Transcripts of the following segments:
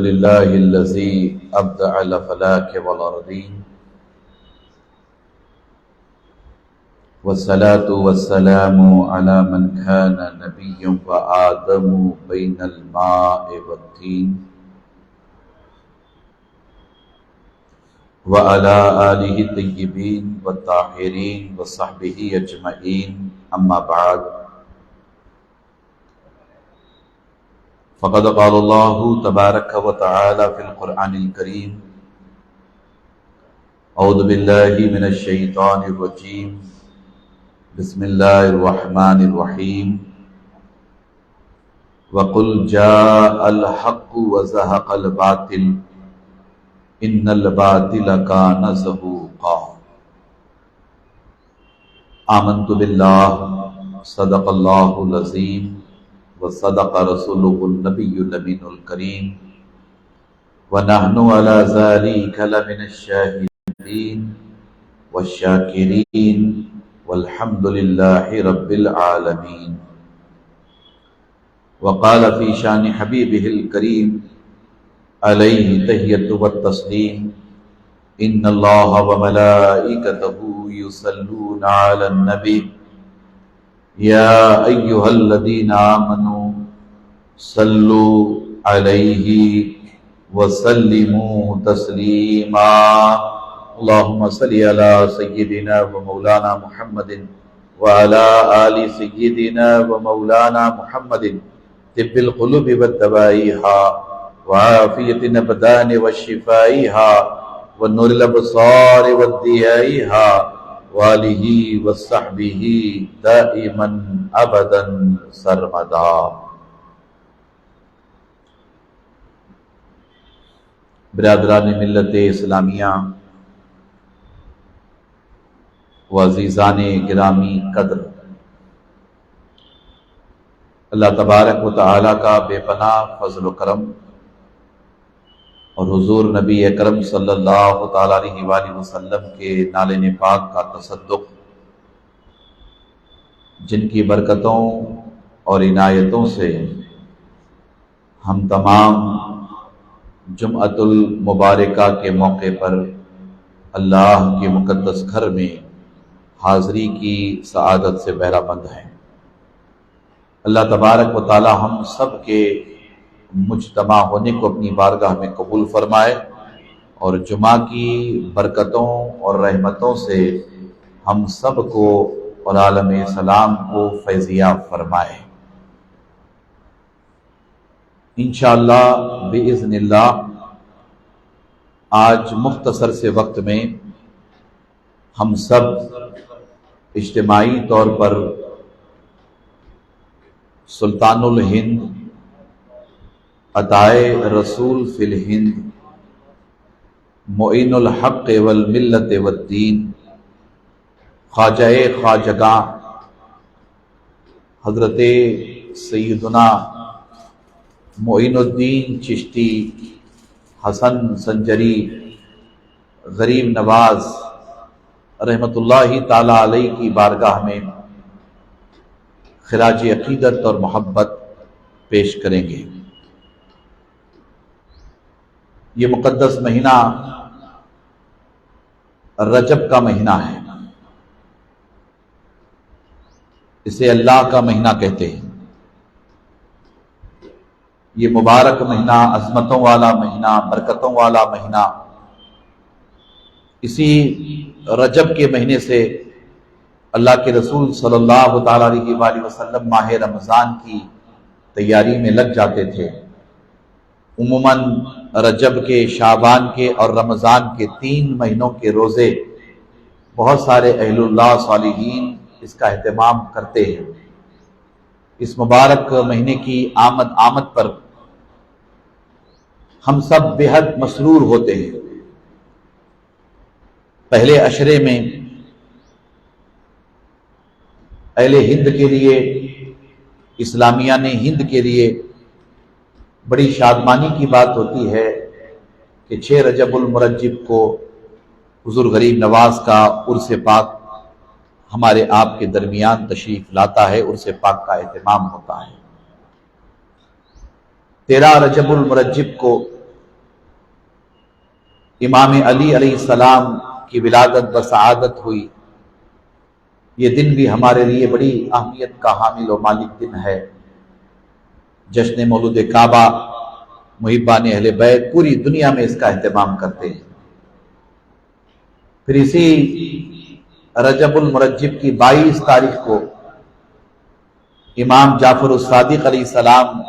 لله الذي أبدع الفلاك والأرضين والصلاة والسلام على من كان نبيا وآدم بين الماء والطين وعلى آله الطيبين والطاهرين وصحبه أجمعين أما بعد فقد قال الله تبارك وتعالى في القرآن الكريم أعوذ بالله من الشيطان الرجيم بسم الله الرحمن الرحيم وقل جاء الحق وزهق الباطل إن الباطل كان زهوقا آمنت بالله صدق الله العظيم وصدق رسوله النبي الأمين الكريم ونحن على ذلك لمن الشاهدين والشاكرين والحمد لله رب العالمين. وقال في شان حبيبه الكريم عليه تحية والتسليم إن الله وملائكته يصلون على النبي يا أيها الذين آمنوا صلوا عليه وسلموا تسليما اللهم صل على سيدنا ومولانا محمد وعلى آل سيدنا ومولانا محمد طب القلوب والدوائها وعافية الأبدان وشفائها والنور الأبصار والضيائها وآلہ وصحبہ دائما ابدا سرمدا. برادران ملت اسلامیہ و عزیزان گرامی قدر، اللہ تبارک و تعالیٰ کا بے پناہ فضل و کرم اور حضور نبی اکرم صلی اللہ تعالیٰ علیہ وآلہ وسلم کے نالین پاک کا تصدق، جن کی برکتوں اور عنایتوں سے ہم تمام جمعۃ المبارکہ کے موقع پر اللہ کے مقدس گھر میں حاضری کی سعادت سے بہرہ مند ہیں. اللہ تبارک و تعالیٰ ہم سب کے مجتمع ہونے کو اپنی بارگاہ میں قبول فرمائے اور جمعہ کی برکتوں اور رحمتوں سے ہم سب کو اور عالم اسلام کو فیضیاب فرمائے. انشاءاللہ بإذن اللہ آج مختصر سے وقت میں ہم سب اجتماعی طور پر سلطان الہند عطائے رسول فی الہند معین الحق والملت والدین خواجہ خواجگاں حضرت سیدنا معین الدین چشتی حسن سنجری غریب نواز رحمۃ اللہ تعالی علیہ کی بارگاہ میں خراج عقیدت اور محبت پیش کریں گے. یہ مقدس مہینہ رجب کا مہینہ ہے، اسے اللہ کا مہینہ کہتے ہیں. یہ مبارک مہینہ، عظمتوں والا مہینہ، برکتوں والا مہینہ، اسی رجب کے مہینے سے اللہ کے رسول صلی اللہ تعالیٰ علیہ وآلہ وسلم ماہ رمضان کی تیاری میں لگ جاتے تھے. عموماً رجب کے، شعبان کے اور رمضان کے 3 مہینوں کے روزے بہت سارے اہل اللہ صالحین اس کا اہتمام کرتے ہیں. اس مبارک مہینے کی آمد پر ہم سب بے حد مسرور ہوتے ہیں. پہلے عشرے میں اہل ہند کے لیے، اسلامیہ نے ہند کے لیے بڑی شادمانی کی بات ہوتی ہے کہ 6 رجب المرجب کو حضور غریب نواز کا عرس پاک ہمارے آپ کے درمیان تشریف لاتا ہے، عرس پاک کا اہتمام ہوتا ہے. 13 رجب المرجب کو امام علی علیہ السلام کی ولادت بسعادت ہوئی، یہ دن بھی ہمارے لیے بڑی اہمیت کا حامل و مالک دن ہے۔ جشن مولود کعبہ محبان اہل بیت پوری دنیا میں اس کا اہتمام کرتے ہیں۔ پھر اسی رجب المرجب کی 22 تاریخ کو امام جعفر الصادق علیہ السلام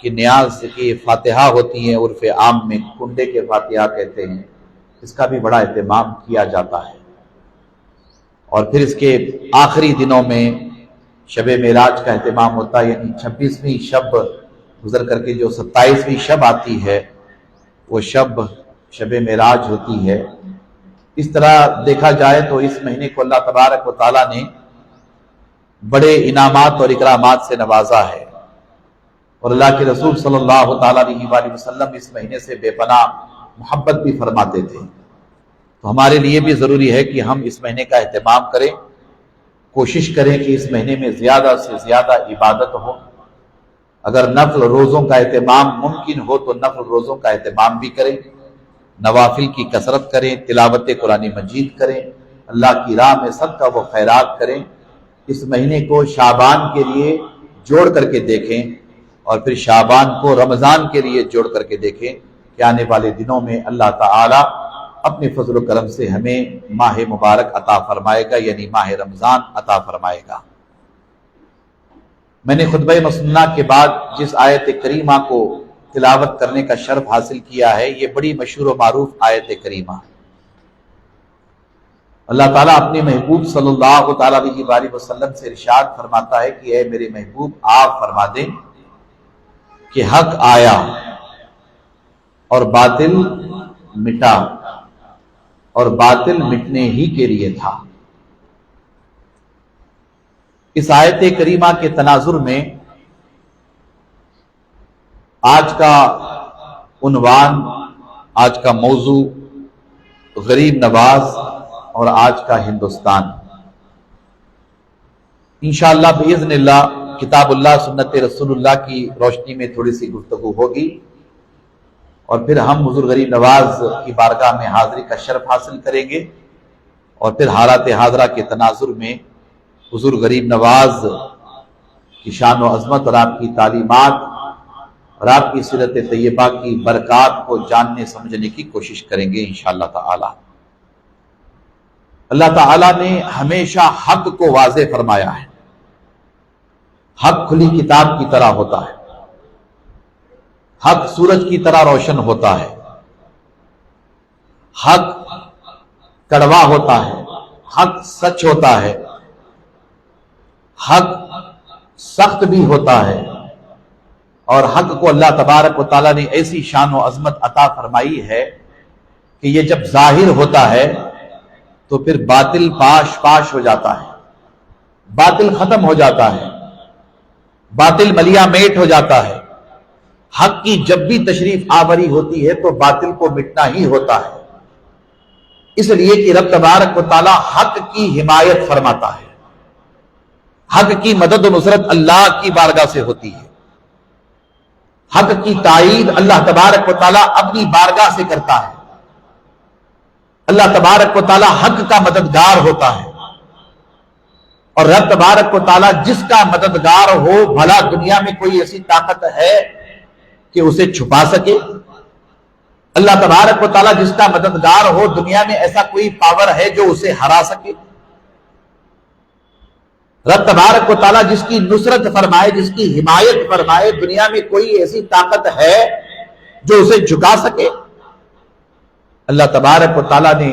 کی نیاز کی فاتحہ ہوتی ہیں، عرف عام میں کنڈے کے فاتحہ کہتے ہیں، اس کا بھی بڑا اہتمام کیا جاتا ہے۔ اور پھر اس کے آخری دنوں میں شب معراج کا اہتمام ہوتا ہے، یعنی 26ویں شب گزر کر کے جو 27ویں شب آتی ہے وہ شب معراج ہوتی ہے۔ اس طرح دیکھا جائے تو اس مہینے کو اللہ تبارک و تعالیٰ نے بڑے انعامات اور اکرامات سے نوازا ہے، اور اللہ کے رسول صلی اللہ تعالیٰ علیہ وآلہ وسلم اس مہینے سے بے پناہ محبت بھی فرماتے تھے۔ تو ہمارے لیے بھی ضروری ہے کہ ہم اس مہینے کا اہتمام کریں، کوشش کریں کہ اس مہینے میں زیادہ سے زیادہ عبادت ہو۔ اگر نفل روزوں کا اہتمام ممکن ہو تو نفل روزوں کا اہتمام بھی کریں، نوافل کی کثرت کریں، تلاوت قرآن مجید کریں، اللہ کی راہ میں صدقہ و خیرات کریں۔ اس مہینے کو شعبان کے لیے جوڑ کر کے دیکھیں، اور پھر شعبان کو رمضان کے لیے جوڑ کر کے دیکھیں کہ آنے والے دنوں میں اللہ تعالی اپنے فضل و کرم سے ہمیں ماہ مبارک عطا فرمائے گا، یعنی ماہ رمضان عطا فرمائے گا۔ میں نے خطبہ مسنونہ کے بعد جس آیت کریمہ کو تلاوت کرنے کا شرف حاصل کیا ہے، یہ بڑی مشہور و معروف آیت کریمہ ہے۔ اللہ تعالیٰ اپنے محبوب صلی اللہ تعالیٰ علیہ وآلہ وسلم سے ارشاد فرماتا ہے کہ اے میرے محبوب، آپ فرما دیں کہ حق آیا اور باطل مٹا، اور باطل مٹنے ہی کے لیے تھا۔ اس آیت کریمہ کے تناظر میں آج کا عنوان، آج کا موضوع غریب نواز اور آج کا ہندوستان۔ انشاءاللہ باذن اللہ کتاب اللہ سنت رسول اللہ کی روشنی میں تھوڑی سی گفتگو ہوگی، اور پھر ہم حضور غریب نواز کی بارگاہ میں حاضری کا شرف حاصل کریں گے، اور پھر حالات حاضرہ کے تناظر میں حضور غریب نواز کی شان و عظمت اور آپ کی تعلیمات اور آپ کی سیرت طیبہ کی برکات کو جاننے سمجھنے کی کوشش کریں گے انشاءاللہ تعالی۔ اللہ تعالیٰ نے ہمیشہ حق کو واضح فرمایا ہے۔ حق کھلی کتاب کی طرح ہوتا ہے، حق سورج کی طرح روشن ہوتا ہے، حق کڑوا ہوتا ہے، حق سچ ہوتا ہے، حق سخت بھی ہوتا ہے، اور حق کو اللہ تبارک و تعالیٰ نے ایسی شان و عظمت عطا فرمائی ہے کہ یہ جب ظاہر ہوتا ہے تو پھر باطل پاش پاش ہو جاتا ہے، باطل ختم ہو جاتا ہے، باطل ملیا میٹ ہو جاتا ہے۔ حق کی جب بھی تشریف آوری ہوتی ہے تو باطل کو مٹنا ہی ہوتا ہے، اس لیے کہ رب تبارک و تعالی حق کی حمایت فرماتا ہے، حق کی مدد و نصرت اللہ کی بارگاہ سے ہوتی ہے، حق کی تائید اللہ تبارک و تعالی اپنی بارگاہ سے کرتا ہے۔ اللہ تبارک و تعالی حق کا مددگار ہوتا ہے، اور رب تبارک و تعالی جس کا مددگار ہو، بھلا دنیا میں کوئی ایسی طاقت ہے کہ اسے چھپا سکے؟ اللہ تبارک و تعالی جس کا مددگار ہو، دنیا میں ایسا کوئی پاور ہے جو اسے ہرا سکے؟ رب تبارک و تعالی جس کی نصرت فرمائے، جس کی حمایت فرمائے، دنیا میں کوئی ایسی طاقت ہے جو اسے جھکا سکے؟ اللہ تبارک و تعالی نے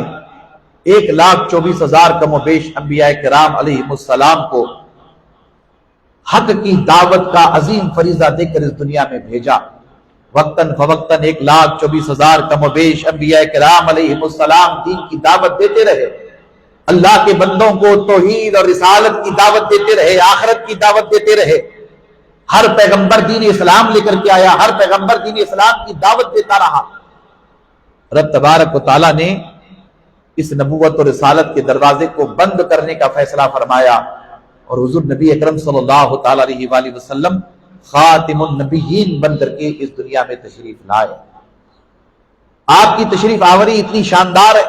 1,24,000 کم و بیش انبیاء کرام علیہ السلام کو حق کی دعوت کا عظیم فریضہ دے کر اس دنیا میں بھیجا۔ وقتاً فوقتاً 1,24,000 کم و بیش انبیاء کرام علیہ السلام دین کی دعوت دیتے رہے، اللہ کے بندوں کو توحید اور رسالت کی دعوت دیتے رہے، آخرت کی دعوت دیتے رہے۔ ہر پیغمبر دین اسلام لے کر کے آیا، ہر پیغمبر دین اسلام کی دعوت دیتا رہا۔ رب تبارک و تعالیٰ نے اس نبوت اور رسالت کے دروازے کو بند کرنے کا فیصلہ فرمایا، اور حضور نبی اکرم صلی اللہ تعالی علیہ وآلہ وسلم خاتم النبیین بن کر کے اس دنیا میں تشریف لائے۔ آپ کی تشریف آوری اتنی شاندار ہے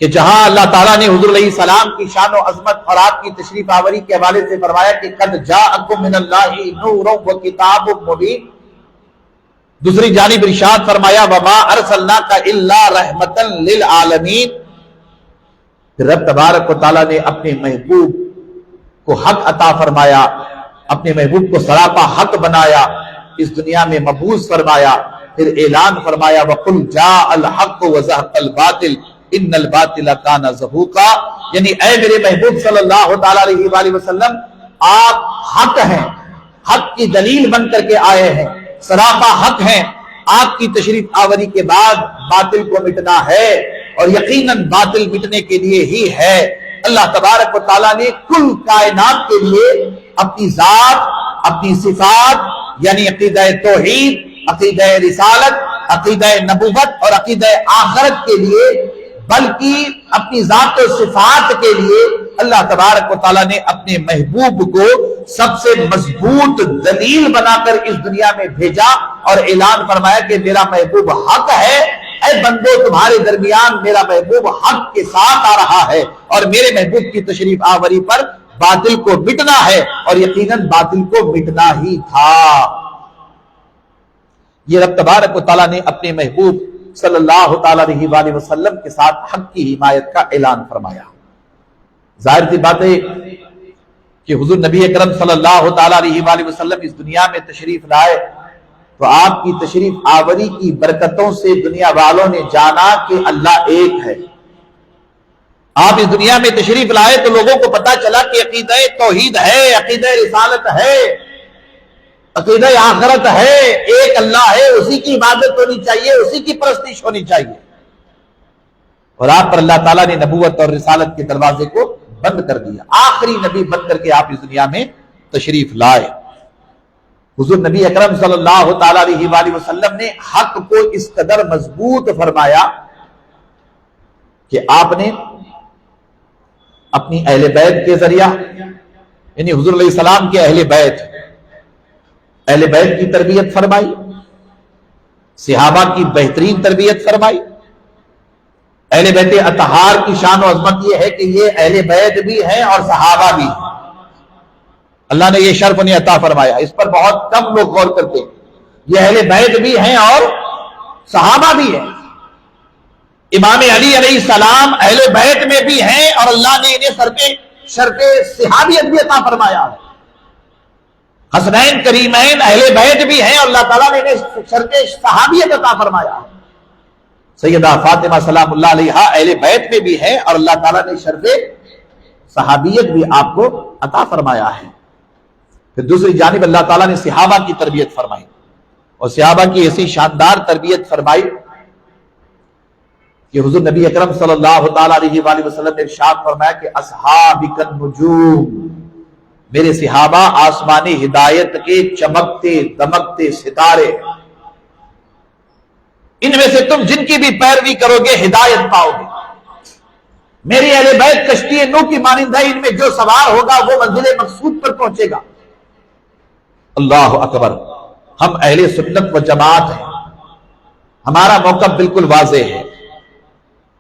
کہ جہاں اللہ تعالیٰ نے حضور علیہ السلام کی شان و عظمت اور آپ کی تشریف آوری کے حوالے سے فرمایا کہ قد جاءکم من اللہ نور و کتاب مبین، دوسری جانب ارشاد فرمایا وما ارسلناک الا رحمتا للعالمین۔ پھر رب تبارک و تعالیٰ نے اپنے محبوب کو حق عطا فرمایا، اپنے محبوب کو سراپا حق بنایا، اس دنیا میں مبعوث فرمایا، پھر اعلان فرمایا وَقُلْ جَاءَ الْحَقُّ وَزَهَقَ الْبَاطِلُ إِنَّ الْبَاطِلَ كَانَ زَهُوقًا، یعنی اے میرے محبوب صلی اللہ تعالیٰ علیہ وآلہ وسلم، آپ حق ہیں، حق کی دلیل بن کر کے آئے ہیں، سراپا حق ہیں، آپ کی تشریف آوری کے بعد باطل کو مٹنا ہے، اور یقیناً باطل مٹنے کے لیے ہی ہے۔ اللہ تبارک و تعالیٰ نے کل کائنات کے لیے اپنی ذات، اپنی صفات یعنی عقیدہ توحید، عقیدہ رسالت، عقیدہ نبوت اور عقیدہ آخرت کے لیے، بلکہ اپنی ذات و صفات کے لیے اللہ تبارک و تعالیٰ نے اپنے محبوب کو سب سے مضبوط دلیل بنا کر اس دنیا میں بھیجا اور اعلان فرمایا کہ میرا محبوب حق ہے، اے بندو تمہارے درمیان میرا محبوب حق کے ساتھ آ رہا ہے، اور میرے محبوب کی تشریف آوری پر باطل کو مٹنا ہے، اور یقیناً باطل کو مٹنا ہی تھا۔ یہ رب تبارک و تعالیٰ نے اپنے محبوب صلی اللہ تعالیٰ علیہ وآلہ وسلم کے ساتھ حق کی حمایت کا اعلان فرمایا۔ ظاہر سی بات ہے کہ حضور نبی اکرم صلی اللہ تعالیٰ علیہ وآلہ وسلم اس دنیا میں تشریف لائے تو آپ کی تشریف آوری کی برکتوں سے دنیا والوں نے جانا کہ اللہ ایک ہے۔ آپ اس دنیا میں تشریف لائے تو لوگوں کو پتا چلا کہ عقیدہ توحید ہے، عقیدہ رسالت ہے، عقیدہ آخرت ہے، ایک اللہ ہے، اسی کی عبادت ہونی چاہیے، اسی کی پرستش ہونی چاہیے، اور آپ پر اللہ تعالیٰ نے نبوت اور رسالت کے دروازے کو بند کر دیا، آخری نبی بن کر کے آپ اس دنیا میں تشریف لائے۔ حضور نبی اکرم صلی اللہ تعالیٰ علیہ وآلہ وسلم نے حق کو اس قدر مضبوط فرمایا کہ آپ نے اپنی اہل بیت کے ذریعہ یعنی حضور علیہ السلام کے اہل بیت کی تربیت فرمائی، صحابہ کی بہترین تربیت فرمائی۔ اہل بیت اطہار کی شان و عظمت یہ ہے کہ یہ اہل بیت بھی ہیں اور صحابہ بھی ہیں، اللہ نے یہ شرف انہیں عطا فرمایا، اس پر بہت کم لوگ غور کرتے ہیں۔ یہ اہل بیت بھی ہیں اور صحابہ بھی ہیں۔ امام علی علیہ السلام اہل بیت میں بھی ہیں اور اللہ نے انہیں شرف صحابیت بھی عطا فرمایا ہے۔ حسنین کریمین اہل بیت بھی ہیں اور اللہ تعالیٰ نے انہیں شرف صحابیت عطا فرمایا ہے۔ سیدہ فاطمہ سلام اللہ علیہا اہل بیت میں بھی ہیں اور اللہ تعالیٰ نے شرف صحابیت بھی آپ کو عطا فرمایا ہے۔ پھر دوسری جانب اللہ تعالیٰ نے صحابہ کی تربیت فرمائی، اور صحابہ کی ایسی شاندار تربیت فرمائی کہ حضور نبی اکرم صلی اللہ تعالیٰ علیہ وآلہ وسلم نے ارشاد فرمایا کہ اصحابک النجوم، میرے صحابہ آسمانی ہدایت کے چمکتے دمکتے ستارے، ان میں سے تم جن کی بھی پیروی کرو گے ہدایت پاؤ گے۔ میری اہل بیت کشتی نوح کی مانند ہے، ان میں جو سوار ہوگا وہ منزل مقصود پر پہنچے گا۔ اللہ اکبر، ہم اہل سنت و جماعت ہیں، ہمارا موقف بالکل واضح ہے،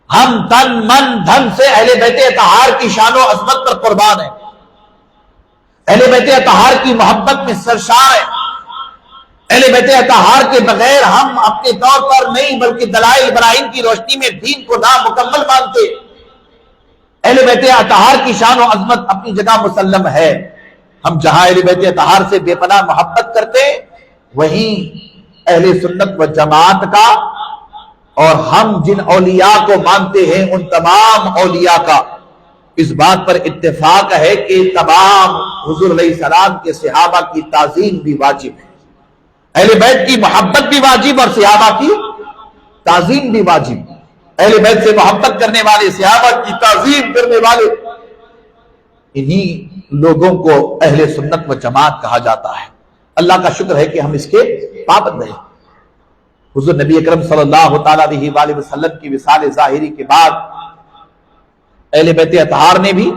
ہم تن من دھن سے اہل بیت اطہار کی شان و عظمت پر قربان ہیں، اہل بیت اطہار کی محبت میں سرشار ہیں، اہل بیت اطہار کے بغیر ہم اپنے طور پر نہیں بلکہ دلائل براہین کی روشنی میں دین کو نامکمل مانتے۔ اہل بیت اطہار کی شان و عظمت اپنی جگہ مسلم ہے، ہم جہاں اہل بیت اطہار سے بے پناہ محبت کرتے وہیں اہل سنت و جماعت کا اور ہم جن اولیاء کو مانتے ہیں ان تمام اولیاء کا اس بات پر اتفاق ہے کہ تمام حضور علیہ السلام کے صحابہ کی تعظیم بھی واجب ہے، اہل بیت کی محبت بھی واجب اور صحابہ کی تعظیم بھی واجب۔ اہل بیت سے محبت کرنے والے، صحابہ کی تعظیم کرنے والے، انہی لوگوں کو اہل سنت و جماعت کہا جاتا ہے۔ اللہ کا شکر ہے کہ ہم اس کے پابند ہیں۔ حضور نبی اکرم صلی اللہ تعالیٰ علیہ وآلہ وسلم کی وصال ظاہری کے بعد اہل بیت اطہار نے بھی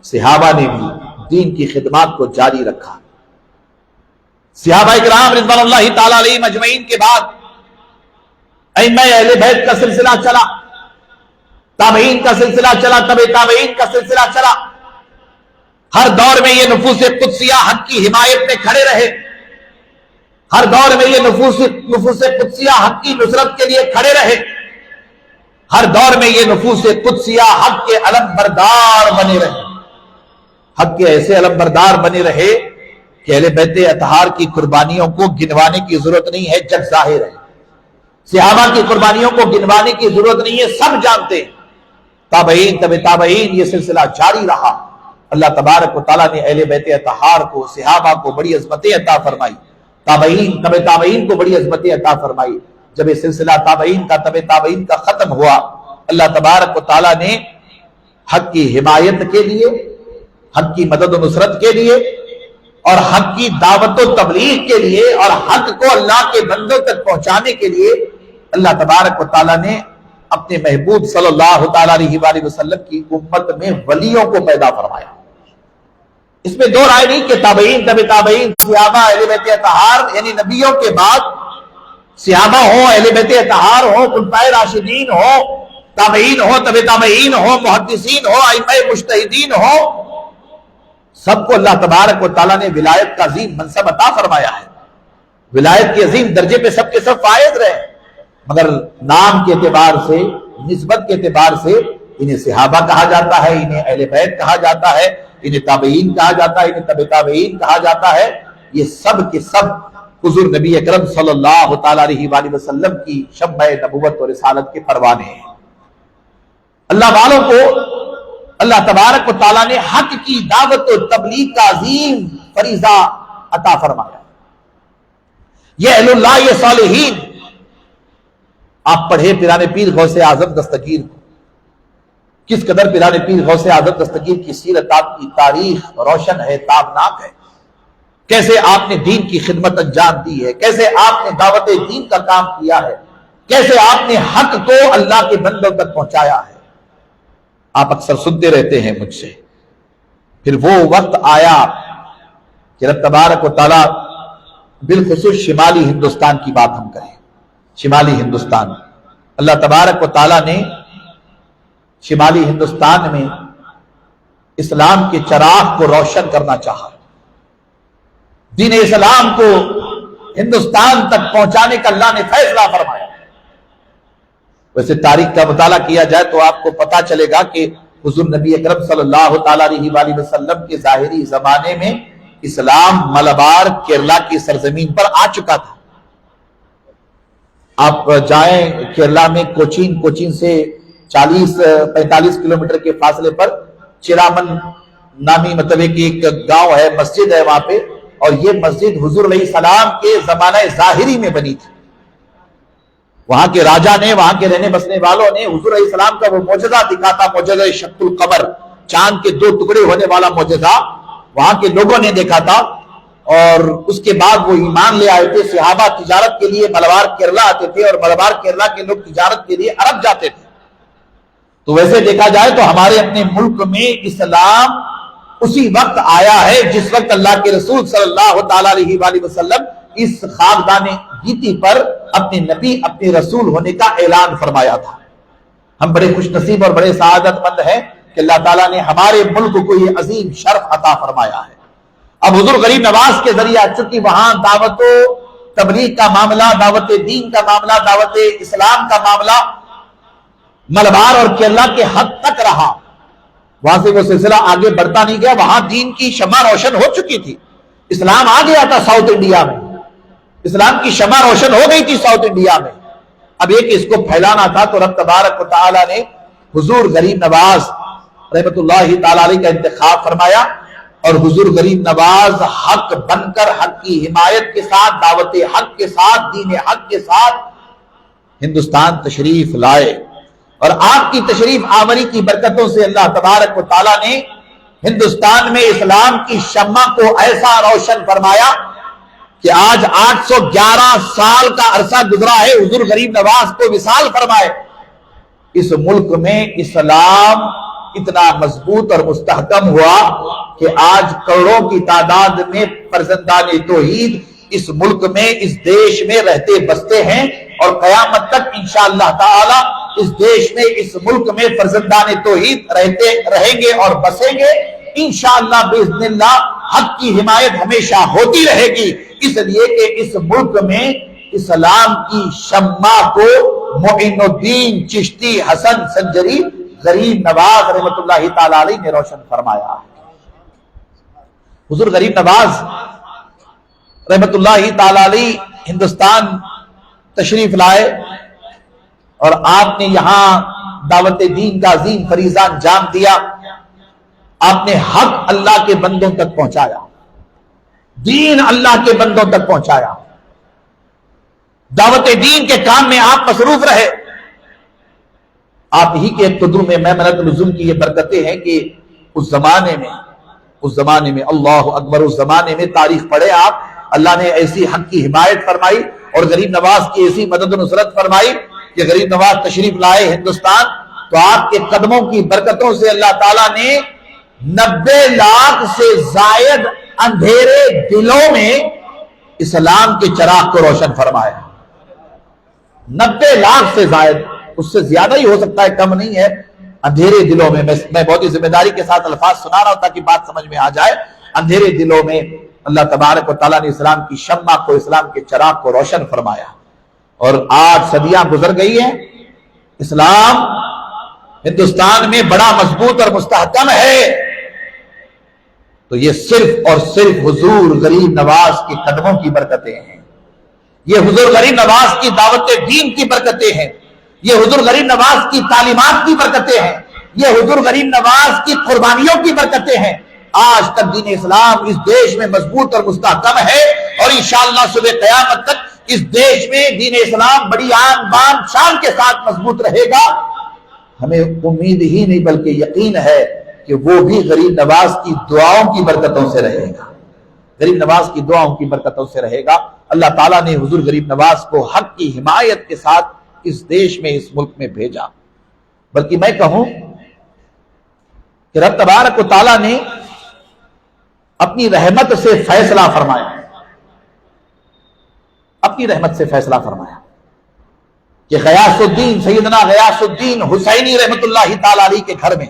صحابہ نے بھی دین کی خدمات کو جاری رکھا۔ صحابہ کرام رضوان اللہ تعالیٰ علیہم اجمعین کے بعد ائمہ اہل بیت کا سلسلہ چلا، تابعین کا سلسلہ چلا، تابعین کا سلسلہ چلا، ہر دور میں یہ نفوس قدسیہ حق کی حمایت میں کھڑے رہے، ہر دور میں یہ نفوس قدسیہ حق کی نصرت کے لیے کھڑے رہے، ہر دور میں یہ نفوس قدسیہ حق کے علم بردار بنے رہے، حق کے ایسے علم بردار بنے رہے کہ اہل بیت اطہار کی قربانیوں کو گنوانے کی ضرورت نہیں ہے، جگ ظاہر ہے، صحابہ کی قربانیوں کو گنوانے کی ضرورت نہیں ہے، سب جانتے ہیں۔ تابعین، تابعین، یہ سلسلہ جاری رہا۔ اللہ تبارک و تعالیٰ نے اہل بیت اطہار کو، صحابہ کو بڑی عظمتیں عطا فرمائی، تابعین کو بڑی عظمتیں عطا فرمائی۔ جب یہ سلسلہ تابعین کا ختم ہوا، اللہ تبارک و تعالیٰ نے حق کی حمایت کے لیے، حق کی مدد و نصرت کے لیے، اور حق کی دعوت و تبلیغ کے لیے، اور حق کو اللہ کے بندوں تک پہنچانے کے لیے اللہ تبارک و تعالیٰ نے اپنے محبوب صلی اللہ تعالیٰ علیہ وآلہ وسلم کی امت میں ولیوں کو پیدا فرمایا۔ اس میں دو رائے نہیں کہ تابعین، تابعین، صحابہ، اہل بیت اطہار، یعنی نبیوں کے بعد صحابہ ہو، اہل بیت اطہار ہو، خلفائے راشدین ہو، تابعین ہو، تابعین ہو، محدثین ہو، ائمہ مجتہدین ہو، سب کو اللہ تبارک و تعالیٰ نے ولایت کا عظیم منصب عطا فرمایا ہے، ولایت کے عظیم درجے پہ سب کے سب فائز رہے، مگر نام کے اعتبار سے، نسبت کے اعتبار سے انہیں صحابہ کہا جاتا ہے، انہیں اہل بیت کہا جاتا ہے، انہیں تابعین کہا جاتا ہے، انہیں تابعین کہا جاتا ہے۔ یہ سب کے سب حضور نبی اکرم صلی اللہ تعالیٰ علیہ وآلہ وسلم کی شمع نبوت اور رسالت کے پروانے ہیں۔ اللہ والوں کو اللہ تبارک و تعالیٰ نے حق کی دعوت و تبلیغ کا عظیم فریضہ عطا فرمایا۔ یہ اہل اللہ، یہ صالحین، آپ پڑھے پیران پیر غوث اعظم دستگیر کو، کس قدر پیران پیر غوث اعظم دستگیر کی سیرت، آپ کی تاریخ روشن ہے، تابناک ہے، کیسے آپ نے دین کی خدمت انجام دی ہے، کیسے آپ نے دعوت دین کا کام کیا ہے، کیسے آپ نے حق کو اللہ کے بندوں تک پہنچایا ہے۔ آپ اکثر سنتے رہتے ہیں مجھ سے، پھر وہ وقت آیا کہ رب تبارک و تعالیٰ، بالخصوص شمالی ہندوستان کی بات ہم کریں، شمالی ہندوستان، اللہ تبارک و تعالیٰ نے شمالی ہندوستان میں اسلام کے چراغ کو روشن کرنا چاہا، دین اسلام کو ہندوستان تک پہنچانے کا اللہ نے فیصلہ فرمایا۔ ویسے تاریخ کا مطالعہ کیا جائے تو آپ کو پتا چلے گا کہ حضور نبی اکرم صلی اللہ تعالیٰ علیہ وآلہ وسلم کے ظاہری زمانے میں اسلام ملبار کیرلا کی سرزمین پر آ چکا تھا۔ آپ جائیں کیرلا میں کوچین سے 40-45 کلومیٹر کے فاصلے پر چرامن نامی مطلب ایک گاؤں ہے، مسجد ہے وہاں پہ، اور یہ مسجد حضور علیہ السلام کے زمانہ ظاہری میں بنی تھی۔ وہاں کے راجہ نے، وہاں کے رہنے بسنے والوں نے حضور علیہ السلام کا وہ معجزہ دکھا تھا، معجزہ شق القمر، چاند کے 2 ٹکڑے ہونے والا معجزہ وہاں کے لوگوں نے دیکھا تھا، اور اس کے بعد وہ ایمان لے آئے تھے۔ صحابہ تجارت کے لیے ملبار کیرلا آتے تھے، اور ملبار کیرلا کے لوگ تجارت کے لیے عرب جاتے تھے۔ تو ویسے دیکھا جائے تو ہمارے اپنے ملک میں اسلام اسی وقت آیا ہے جس وقت اللہ کے رسول صلی اللہ تعالیٰ علیہ وآلہ وسلم اس خاکدان گیتی پر اپنے نبی، اپنے رسول ہونے کا اعلان فرمایا تھا۔ ہم بڑے خوش نصیب اور بڑے سعادت مند ہیں کہ اللہ تعالیٰ نے ہمارے ملک کو یہ عظیم شرف عطا فرمایا ہے۔ اب حضور غریب نواز کے ذریعہ چونکہ وہاں دعوت و تبلیغ کا معاملہ، دعوت دین کا معاملہ، دعوت اسلام کا معاملہ ملبار اور کیرلا کے حد تک رہا، وہاں سے وہ سلسلہ آگے بڑھتا نہیں گیا، وہاں دین کی شمع روشن ہو چکی تھی، اسلام آ گیا تھا ساؤتھ انڈیا میں، اسلام کی شمع روشن ہو گئی تھی ساؤتھ انڈیا میں۔ اب ایک اس کو پھیلانا تھا تو رب تبارک و تعالیٰ نے حضور غریب نواز رحمت اللہ تعالیٰ علیہ کا انتخاب فرمایا، اور حضور غریب نواز حق بن کر حق کی حمایت کے ساتھ، دعوت حق کے ساتھ، دین حق کے ساتھ ہندوستان تشریف لائے، اور آپ کی تشریف آوری کی برکتوں سے اللہ تبارک و تعالیٰ نے ہندوستان میں اسلام کی شمع کو ایسا روشن فرمایا کہ آج 811 سال کا عرصہ گزرا ہے حضور غریب نواز کو وصال فرمائے، اس ملک میں اسلام اتنا مضبوط اور مستحکم ہوا کہ آج کروڑوں کی تعداد میں فرزندان توحید اس ملک میں، اس دیش میں رہتے بستے ہیں، اور قیامت تک انشاءاللہ تعالی اس دیش میں اس ملک میں فرزندان توحید رہتے رہیں گے اور بسیں گے انشاءاللہ باذن اللہ حق کی حمایت ہمیشہ ہوتی رہے گی، اس لیے کہ اس ملک میں اسلام کی شمع کو معین الدین چشتی حسن سنجری غریب نواز رحمۃ اللہ تعالی علیہ نے روشن فرمایا ہے۔ حضور غریب نواز رحمۃ اللہ تعالی علیہ ہندوستان تشریف لائے اور آپ نے یہاں دعوت دین کا عظیم فریضہ انجام دیا۔ آپ نے حق اللہ کے بندوں تک پہنچایا، دین اللہ کے بندوں تک پہنچایا، دعوت دین کے کام میں آپ مصروف رہے۔ آپ ہی کے قدر میں میمنۃ العظم کی یہ برکتیں ہیں کہ اس زمانے میں اللہ اکبر، اس زمانے میں تاریخ پڑھے آپ، اللہ نے ایسی حق کی حمایت فرمائی اور غریب نواز کی ایسی مدد و نصرت فرمائی کہ غریب نواز تشریف لائے ہندوستان تو آپ کے قدموں کی برکتوں سے اللہ تعالیٰ نے 90 لاکھ سے زائد اندھیرے دلوں میں اسلام کے چراغ کو روشن فرمایا۔ 90 لاکھ سے زائد، اس سے زیادہ ہی ہو سکتا ہے، کم نہیں ہے، اندھیرے دلوں میں، میں بہت ہی ذمہ داری کے ساتھ الفاظ سنا رہا ہوں تاکہ بات سمجھ میں آ جائے، اندھیرے دلوں میں اللہ تبارک و تعالیٰ نے اسلام کی شمع کو، اسلام کے چراغ کو روشن فرمایا۔ اور 8 صدیاں گزر گئی ہیں، اسلام ہندوستان میں بڑا مضبوط اور مستحکم ہے، تو یہ صرف اور صرف حضور غریب نواز کے قدموں کی برکتیں ہیں، یہ حضور غریب نواز کی دعوت دین کی برکتیں ہیں، یہ حضور غریب نواز کی تعلیمات کی برکتیں ہیں، یہ حضور غریب نواز کی قربانیوں کی برکتیں ہیں۔ آج تک دین اسلام اس دیش میں مضبوط اور مستحکم ہے اور انشاءاللہ صبح قیامت تک اس دیش میں دین اسلام بڑی آن بان شان کے ساتھ مضبوط رہے گا۔ ہمیں امید ہی نہیں بلکہ یقین ہے کہ وہ بھی غریب نواز کی دعاؤں کی برکتوں سے رہے گا، غریب نواز کی دعاؤں کی برکتوں سے رہے گا۔ اللہ تعالیٰ نے حضور غریب نواز کو حق کی حمایت کے ساتھ اس دیش میں، اس ملک میں بھیجا، بلکہ میں کہوں کہ رب تبارک و تعالیٰ نے اپنی رحمت سے فیصلہ فرمایا، اپنی رحمت سے فیصلہ فرمایا کہ غیاث الدین، سیدنا غیاث الدین حسینی رحمت اللہ تعالی علیہ کے گھر میں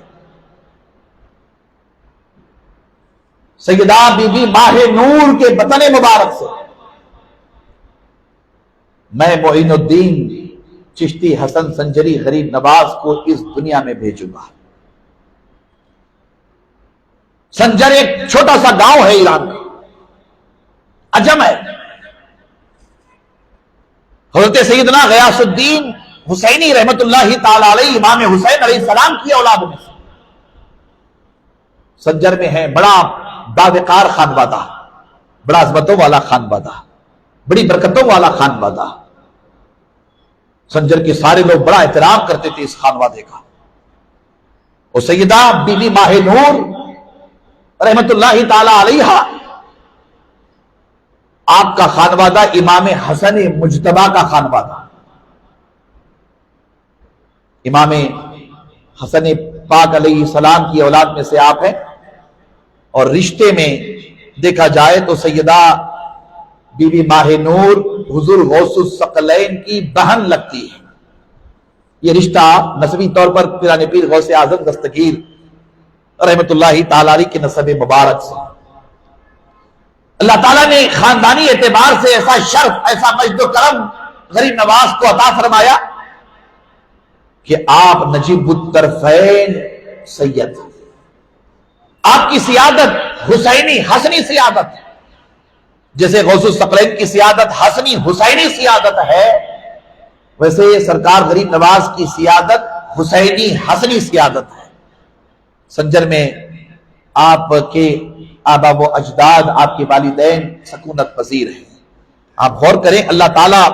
سیدہ بی بی ماہ نور کے بطن مبارک سے میں معین الدین چشتی حسن سنجری غریب نواز کو اس دنیا میں بھیجوں گا۔ سنجر ایک چھوٹا سا گاؤں ہے ایران میں، عجم ہے۔ حضرت سیدنا غیاث الدین حسینی رحمت اللہ تعالی علیہ امام حسین علیہ السلام کی اولاد میں سے سنجر میں ہے، بڑا باوقار خانوادہ، بڑا عظمتوں والا خانوادہ، بڑی برکتوں والا خانوادہ۔ سنجر کے سارے لوگ بڑا احترام کرتے تھے اس خانوادے کا۔ اور سیدہ بی بی ماہ نور رحمت اللہ تعالی علیہ، آپ کا خانوادہ امام حسن مجتبی کا خانوادہ، امام حسن پاک علیہ السلام کی اولاد میں سے آپ ہیں، اور رشتے میں دیکھا جائے تو سیدہ بی بی ماہ نور حضور غوث الثقلین کی بہن لگتی ہے۔ یہ رشتہ نسبی طور پر پیران پیر غوث اعظم دستگیر رحمت اللہ تعالی علیہ کے نسب مبارک سے اللہ تعالیٰ نے خاندانی اعتبار سے ایسا شرف، ایسا مجد و کرم غریب نواز کو عطا فرمایا کہ آپ نجیب الطرفین سید، آپ کی سیادت حسینی حسنی سیادت، جیسے غوث الثقلین کی سیادت حسنی حسینی سیادت ہے، ویسے سرکار غریب نواز کی سیادت حسینی حسنی سیادت ہے۔ سنجر میں آپ کے آبا و اجداد، آپ کے والدین سکونت پذیر ہیں۔ آپ غور کریں، اللہ تعالیٰ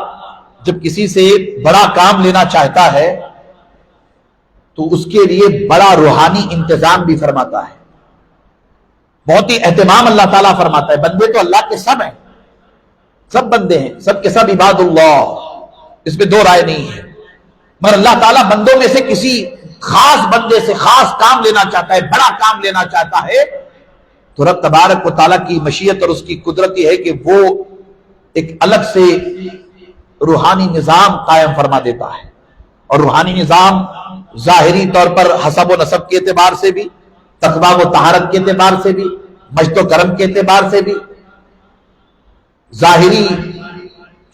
جب کسی سے بڑا کام لینا چاہتا ہے تو اس کے لیے بڑا روحانی انتظام بھی فرماتا ہے، بہت ہی اہتمام اللہ تعالیٰ فرماتا ہے۔ بندے تو اللہ کے سب ہیں، سب بندے ہیں، سب کے سب عباد اللہ، اس میں دو رائے نہیں ہے، مگر اللہ تعالیٰ بندوں میں سے کسی خاص بندے سے خاص کام لینا چاہتا ہے، بڑا کام لینا چاہتا ہے، تو رب تبارک و تعالیٰ کی مشیت اور اس کی قدرت یہ ہے کہ وہ ایک الگ سے روحانی نظام قائم فرما دیتا ہے. اور روحانی نظام ظاہری طور پر حسب و نسب کے اعتبار سے بھی، تقویٰ و طہارت کے اعتبار سے بھی، مجد و کرم کے اعتبار سے بھی، ظاہری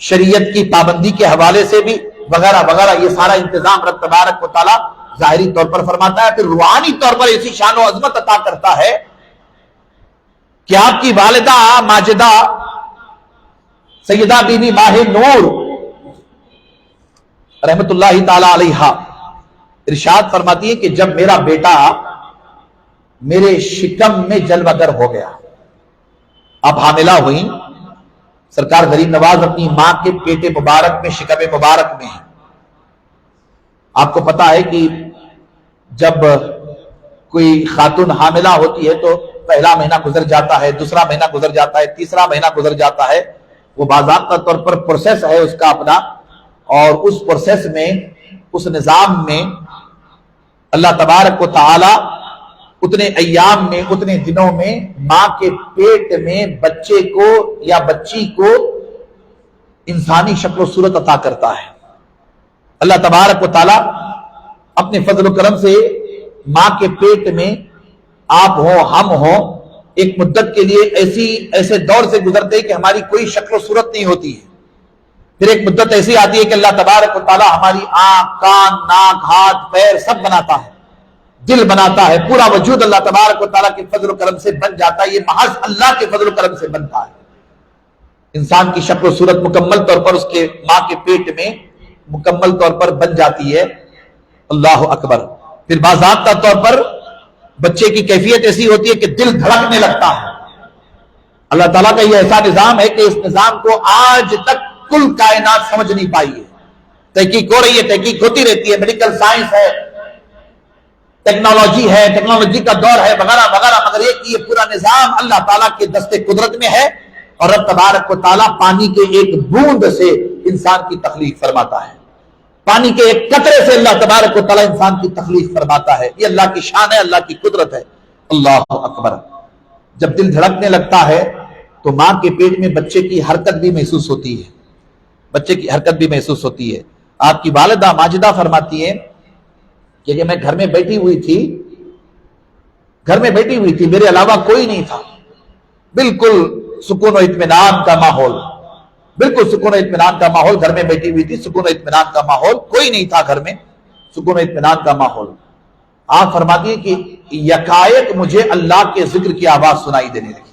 شریعت کی پابندی کے حوالے سے بھی، وغیرہ وغیرہ، یہ سارا انتظام رب تبارک و تعالیٰ ظاہری طور پر فرماتا ہے. پھر روحانی طور پر ایسی شان و عظمت عطا کرتا ہے کہ آپ کی والدہ ماجدہ سیدہ بی بی ماہ نور رحمت اللہ تعالی علیہا ارشاد فرماتی ہے کہ جب میرا بیٹا میرے شکم میں جلوہ گر ہو گیا، اب حاملہ ہوئیں، سرکار غریب نواز اپنی ماں کے پیٹ مبارک میں، شکم مبارک میں ہیں. آپ کو پتا ہے کہ جب کوئی خاتون حاملہ ہوتی ہے تو پہلا مہینہ گزر جاتا ہے، دوسرا مہینہ گزر جاتا ہے، تیسرا مہینہ گزر جاتا ہے. وہ باضابطہ طور پر پروسیس ہے اس کا اپنا، اور اس پروسیس میں، اس نظام میں اللہ تبارک و تعالی اتنے ایام میں، اتنے دنوں میں ماں کے پیٹ میں بچے کو یا بچی کو انسانی شکل و صورت عطا کرتا ہے. اللہ تبارک و تعالی اپنے فضل و کرم سے ماں کے پیٹ میں آپ ہوں، ہم ہوں، ایک مدت کے لیے ایسے دور سے گزرتے کہ ہماری کوئی شکل و صورت نہیں ہوتی ہے. پھر ایک مدت ایسی آتی ہے کہ اللہ تبارک و تعالی ہماری آنکھ، کان، ناک، ہاتھ، پیر سب بناتا ہے، دل بناتا ہے، پورا وجود اللہ تبارک و تعالیٰ کے فضل و کرم سے بن جاتا ہے. یہ محض اللہ کے فضل و کرم سے بنتا ہے. انسان کی شکل و صورت مکمل طور پر اس کے ماں کے پیٹ میں مکمل طور پر بن جاتی ہے. اللہ اکبر. پھر باضابطہ طور پر بچے کی کیفیت ایسی ہوتی ہے کہ دل دھڑکنے لگتا ہے. اللہ تعالیٰ کا یہ ایسا نظام ہے کہ اس نظام کو آج تک کل کائنات سمجھ نہیں پائی ہے. تحقیق ہو رہی ہے، تحقیق ہوتی رہتی ہے، میڈیکل سائنس ہے، ٹیکنالوجی ہے، ٹیکنالوجی کا دور ہے، وغیرہ وغیرہ، مگر یہ پورا نظام اللہ تعالیٰ کے دست قدرت میں ہے. اور رب تبارک و تعالیٰ پانی کے ایک بوند سے انسان کی تخلیق فرماتا ہے. پانی کے ایک قطرے سے اللہ تبارک و تعالیٰ انسان کی تخلیق فرماتا ہے. یہ اللہ کی شان ہے، اللہ کی قدرت ہے. اللہ اکبر. جب دل دھڑکنے لگتا ہے تو ماں کے پیٹ میں بچے کی حرکت بھی محسوس ہوتی ہے، بچے کی حرکت بھی محسوس ہوتی ہے. آپ کی والدہ ماجدہ فرماتی ہے کہ میں گھر میں بیٹھی ہوئی تھی، میرے علاوہ کوئی نہیں تھا، بالکل سکون و اطمینان کا ماحول، بالکل سکون و اطمینان کا ماحول. گھر میں بیٹھی ہوئی تھی، سکون و اطمینان کا ماحول، کوئی نہیں تھا گھر میں، سکون و اطمینان کا ماحول. آپ فرماتی ہیں کہ یکایک مجھے اللہ کے ذکر کی آواز سنائی دینے لگی.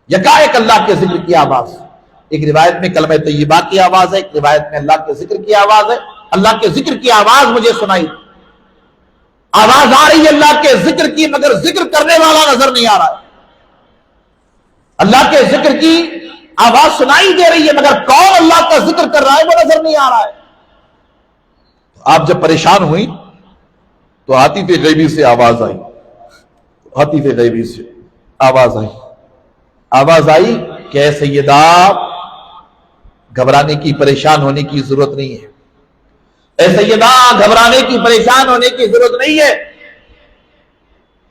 یکایک اللہ کے ذکر کی آواز. ایک روایت میں کلمہ طیبہ کی آواز ہے، ایک روایت میں اللہ کے ذکر کی آواز ہے. اللہ کے ذکر کی آواز مجھے سنائی، آواز آ رہی ہے اللہ کے ذکر کی، مگر ذکر کرنے والا نظر نہیں آ رہا ہے. اللہ کے ذکر کی آواز سنائی دے رہی ہے، مگر کون اللہ کا ذکر کر رہا ہے وہ نظر نہیں آ رہا ہے. آپ جب پریشان ہوئی تو عاطف غیبی سے آواز آئی، عاطف غیبی سے آواز آئی کہ اے سیدہ، گھبرانے کی، پریشان ہونے کی ضرورت نہیں ہے. اے سیدہ، گھبرانے کی، پریشان ہونے کی ضرورت نہیں ہے.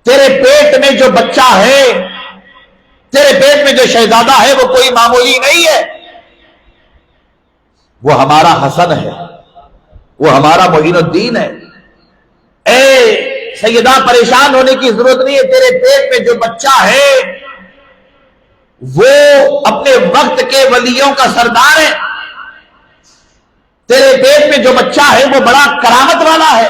تیرے پیٹ میں جو بچہ ہے، تیرے پیٹ میں جو شہزادہ ہے، وہ کوئی معمولی نہیں ہے. وہ ہمارا حسن ہے، وہ ہمارا معین الدین ہے. اے سیدہ، پریشان ہونے کی ضرورت نہیں ہے. تیرے پیٹ میں جو بچہ ہے وہ اپنے وقت کے ولیوں کا سردار ہے. تیرے پیٹ میں جو بچہ ہے وہ بڑا کرامت والا ہے.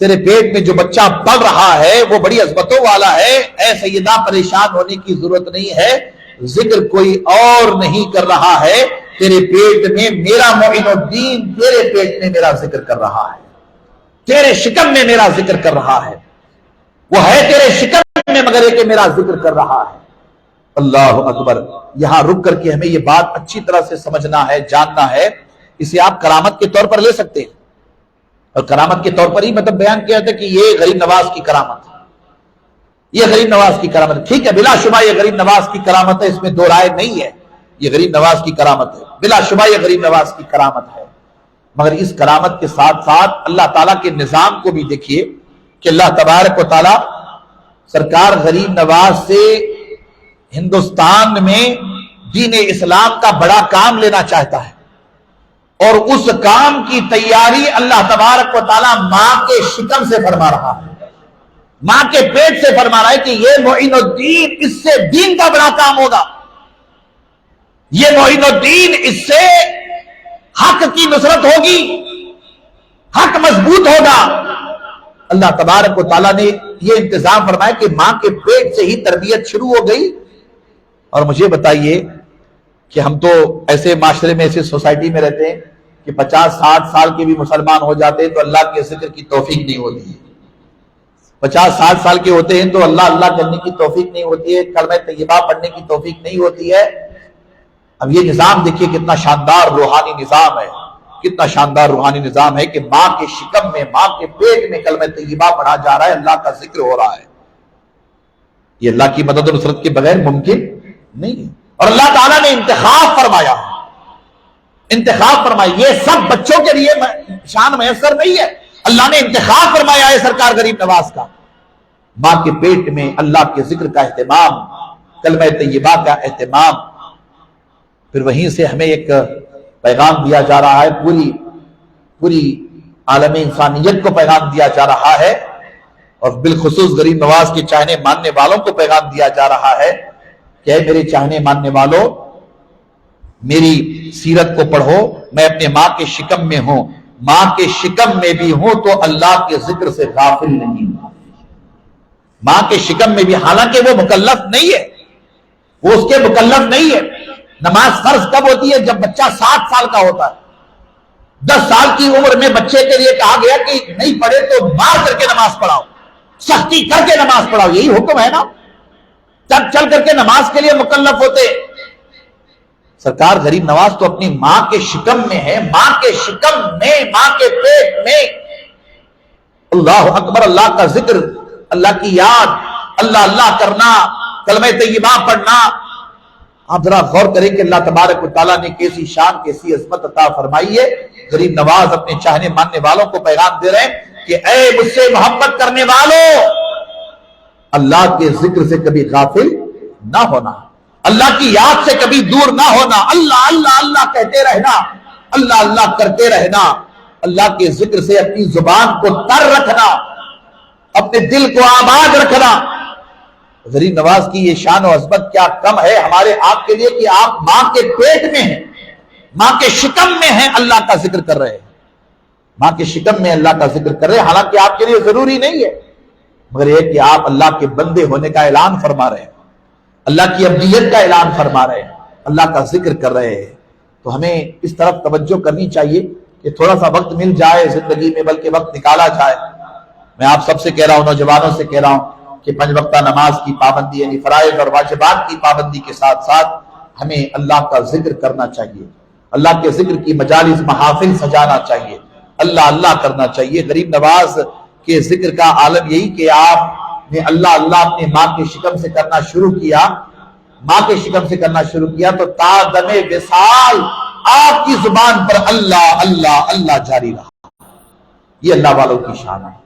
تیرے پیٹ میں جو بچہ پل رہا ہے وہ بڑی عظمتوں والا ہے. اے سیدہ، پریشان ہونے کی ضرورت نہیں ہے. ذکر کوئی اور نہیں کر رہا ہے، تیرے پیٹ میں میرا معین الدین تیرے پیٹ میں میرا ذکر کر رہا ہے، تیرے شکم میں میرا ذکر کر رہا ہے. وہ ہے تیرے شکم میں، مگر یہ کہ میرا ذکر کر رہا ہے. اللہ اکبر. یہاں رک کر کے ہمیں یہ بات اچھی طرح سے سمجھنا ہے، جاننا ہے. اسے آپ کرامت کے طور پر لے سکتے ہیں، اور کرامت کے طور پر ہی مطلب بیان کیا تھا کہ یہ غریب نواز کی کرامت ہے، یہ غریب نواز کی کرامت ہے. ٹھیک ہے، بلا شبہ یہ غریب نواز کی کرامت ہے، اس میں دو رائے نہیں ہے. یہ غریب نواز کی کرامت ہے، بلا شبہ یہ غریب نواز کی کرامت ہے. مگر اس کرامت کے ساتھ ساتھ اللہ تعالیٰ کے نظام کو بھی دیکھیے کہ اللہ تبارک و تعالیٰ سرکار غریب نواز سے ہندوستان میں دین اسلام کا بڑا کام لینا چاہتا ہے. اور اس کام کی تیاری اللہ تبارک و تعالیٰ ماں کے شکم سے فرما رہا ہے، ماں کے پیٹ سے فرما رہا ہے کہ یہ معین الدین، اس سے دین کا بڑا کام ہوگا، یہ معین الدین، اس سے حق کی نصرت ہوگی، حق مضبوط ہوگا۔ اللہ تبارک و تعالیٰ نے یہ انتظام فرمایا کہ ماں کے پیٹ سے ہی تربیت شروع ہو گئی۔ اور مجھے بتائیے کہ ہم تو ایسے معاشرے میں، ایسے سوسائٹی میں رہتے ہیں کہ 50-60 سال کے بھی مسلمان ہو جاتے ہیں تو اللہ کے ذکر کی توفیق نہیں ہوتی ہے، 50-60 سال کے ہوتے ہیں تو اللہ کرنے کی توفیق نہیں ہوتی ہے، کلمہ طیبہ پڑھنے کی توفیق نہیں ہوتی ہے۔ اب یہ نظام دیکھیے کتنا شاندار روحانی نظام ہے، کتنا شاندار روحانی نظام ہے کہ ماں کے شکم میں، ماں کے پیٹ میں کلمہ طیبہ پڑھا جا رہا ہے، اللہ کا ذکر ہو رہا ہے۔ یہ اللہ کی مدد و نصرت کے بغیر ممکن نہیں ہے۔ اور اللہ تعالیٰ نے انتخاب فرمایا، انتخاب فرمایا، یہ سب بچوں کے لیے شان میسر نہیں ہے، اللہ نے انتخاب فرمایا ہے سرکار غریب نواز کا۔ ماں کے پیٹ میں اللہ کے ذکر کا اہتمام، کلمہ طیبہ کا اہتمام، پھر وہیں سے ہمیں ایک پیغام دیا جا رہا ہے، پوری عالم انسانیت کو پیغام دیا جا رہا ہے، اور بالخصوص غریب نواز کے چاہنے ماننے والوں کو پیغام دیا جا رہا ہے کہ اے میرے چاہنے ماننے والوں، میری سیرت کو پڑھو، میں اپنے ماں کے شکم میں ہوں، ماں کے شکم میں بھی ہوں تو اللہ کے ذکر سے غافل نہیں ہوں، ماں کے شکم میں بھی، حالانکہ وہ مکلف نہیں ہے، وہ اس کے مکلف نہیں ہے۔ نماز فرض کب ہوتی ہے؟ جب بچہ 7 سال کا ہوتا ہے۔ 10 سال کی عمر میں بچے کے لیے کہا گیا کہ نہیں پڑھے تو مار کر کے نماز پڑھاؤ، سختی کر کے نماز پڑھاؤ، یہی حکم ہے نا، تب چل کر کے نماز کے لیے مکلف ہوتے۔ سرکار غریب نواز تو اپنی ماں کے شکم میں ہے، ماں کے شکم میں، ماں کے پیٹ میں۔ اللہ اکبر، اللہ کا ذکر، اللہ کی یاد، اللہ کرنا، کلمہ طیبہ پڑھنا۔ آپ ذرا غور کریں کہ اللہ تبارک و تعالیٰ نے کیسی شان، کیسی عظمت عطا فرمائی ہے۔ غریب نواز اپنے چاہنے ماننے والوں کو پیغام دے رہے ہیں کہ اے مجھ سے محبت کرنے والوں، اللہ کے ذکر سے کبھی غافل نہ ہونا، اللہ کی یاد سے کبھی دور نہ ہونا، اللہ کہتے رہنا، اللہ کرتے رہنا، اللہ کے ذکر سے اپنی زبان کو تر رکھنا، اپنے دل کو آباد رکھنا۔ غریب نواز کی یہ شان و عظمت کیا کم ہے ہمارے آپ کے لیے کہ آپ ماں کے پیٹ میں ہیں، ماں کے شکم میں ہیں، اللہ کا ذکر کر رہے ہیں، ماں کے شکم میں اللہ کا ذکر کر رہے ہیں۔ حالانکہ آپ کے لیے ضروری نہیں ہے، مگر یہ کہ آپ اللہ کے بندے ہونے کا اعلان فرما رہے ہیں، اللہ کی عبدیت کا اعلان فرما رہے ہیں، اللہ کا ذکر کر رہے ہیں۔ تو ہمیں اس طرف توجہ کرنی چاہیے کہ تھوڑا سا وقت مل جائے زندگی میں، بلکہ وقت نکالا جائے۔ میں آپ سب سے کہہ رہا ہوں، نوجوانوں سے کہہ رہا ہوں کہ 5 وقتہ نماز کی پابندی، یعنی فرائض اور واجبات کی پابندی کے ساتھ ساتھ ہمیں اللہ کا ذکر کرنا چاہیے، اللہ کے ذکر کی مجالس، محافل سجانا چاہیے، اللہ کرنا چاہیے۔ غریب نواز کے ذکر کا عالم یہی کہ آپ نے اللہ اپنے ماں کے شکم سے کرنا شروع کیا، ماں کے شکم سے کرنا شروع کیا تو تا دم وصال آپ کی زبان پر اللہ جاری رہا۔ یہ اللہ والوں کی شان ہے،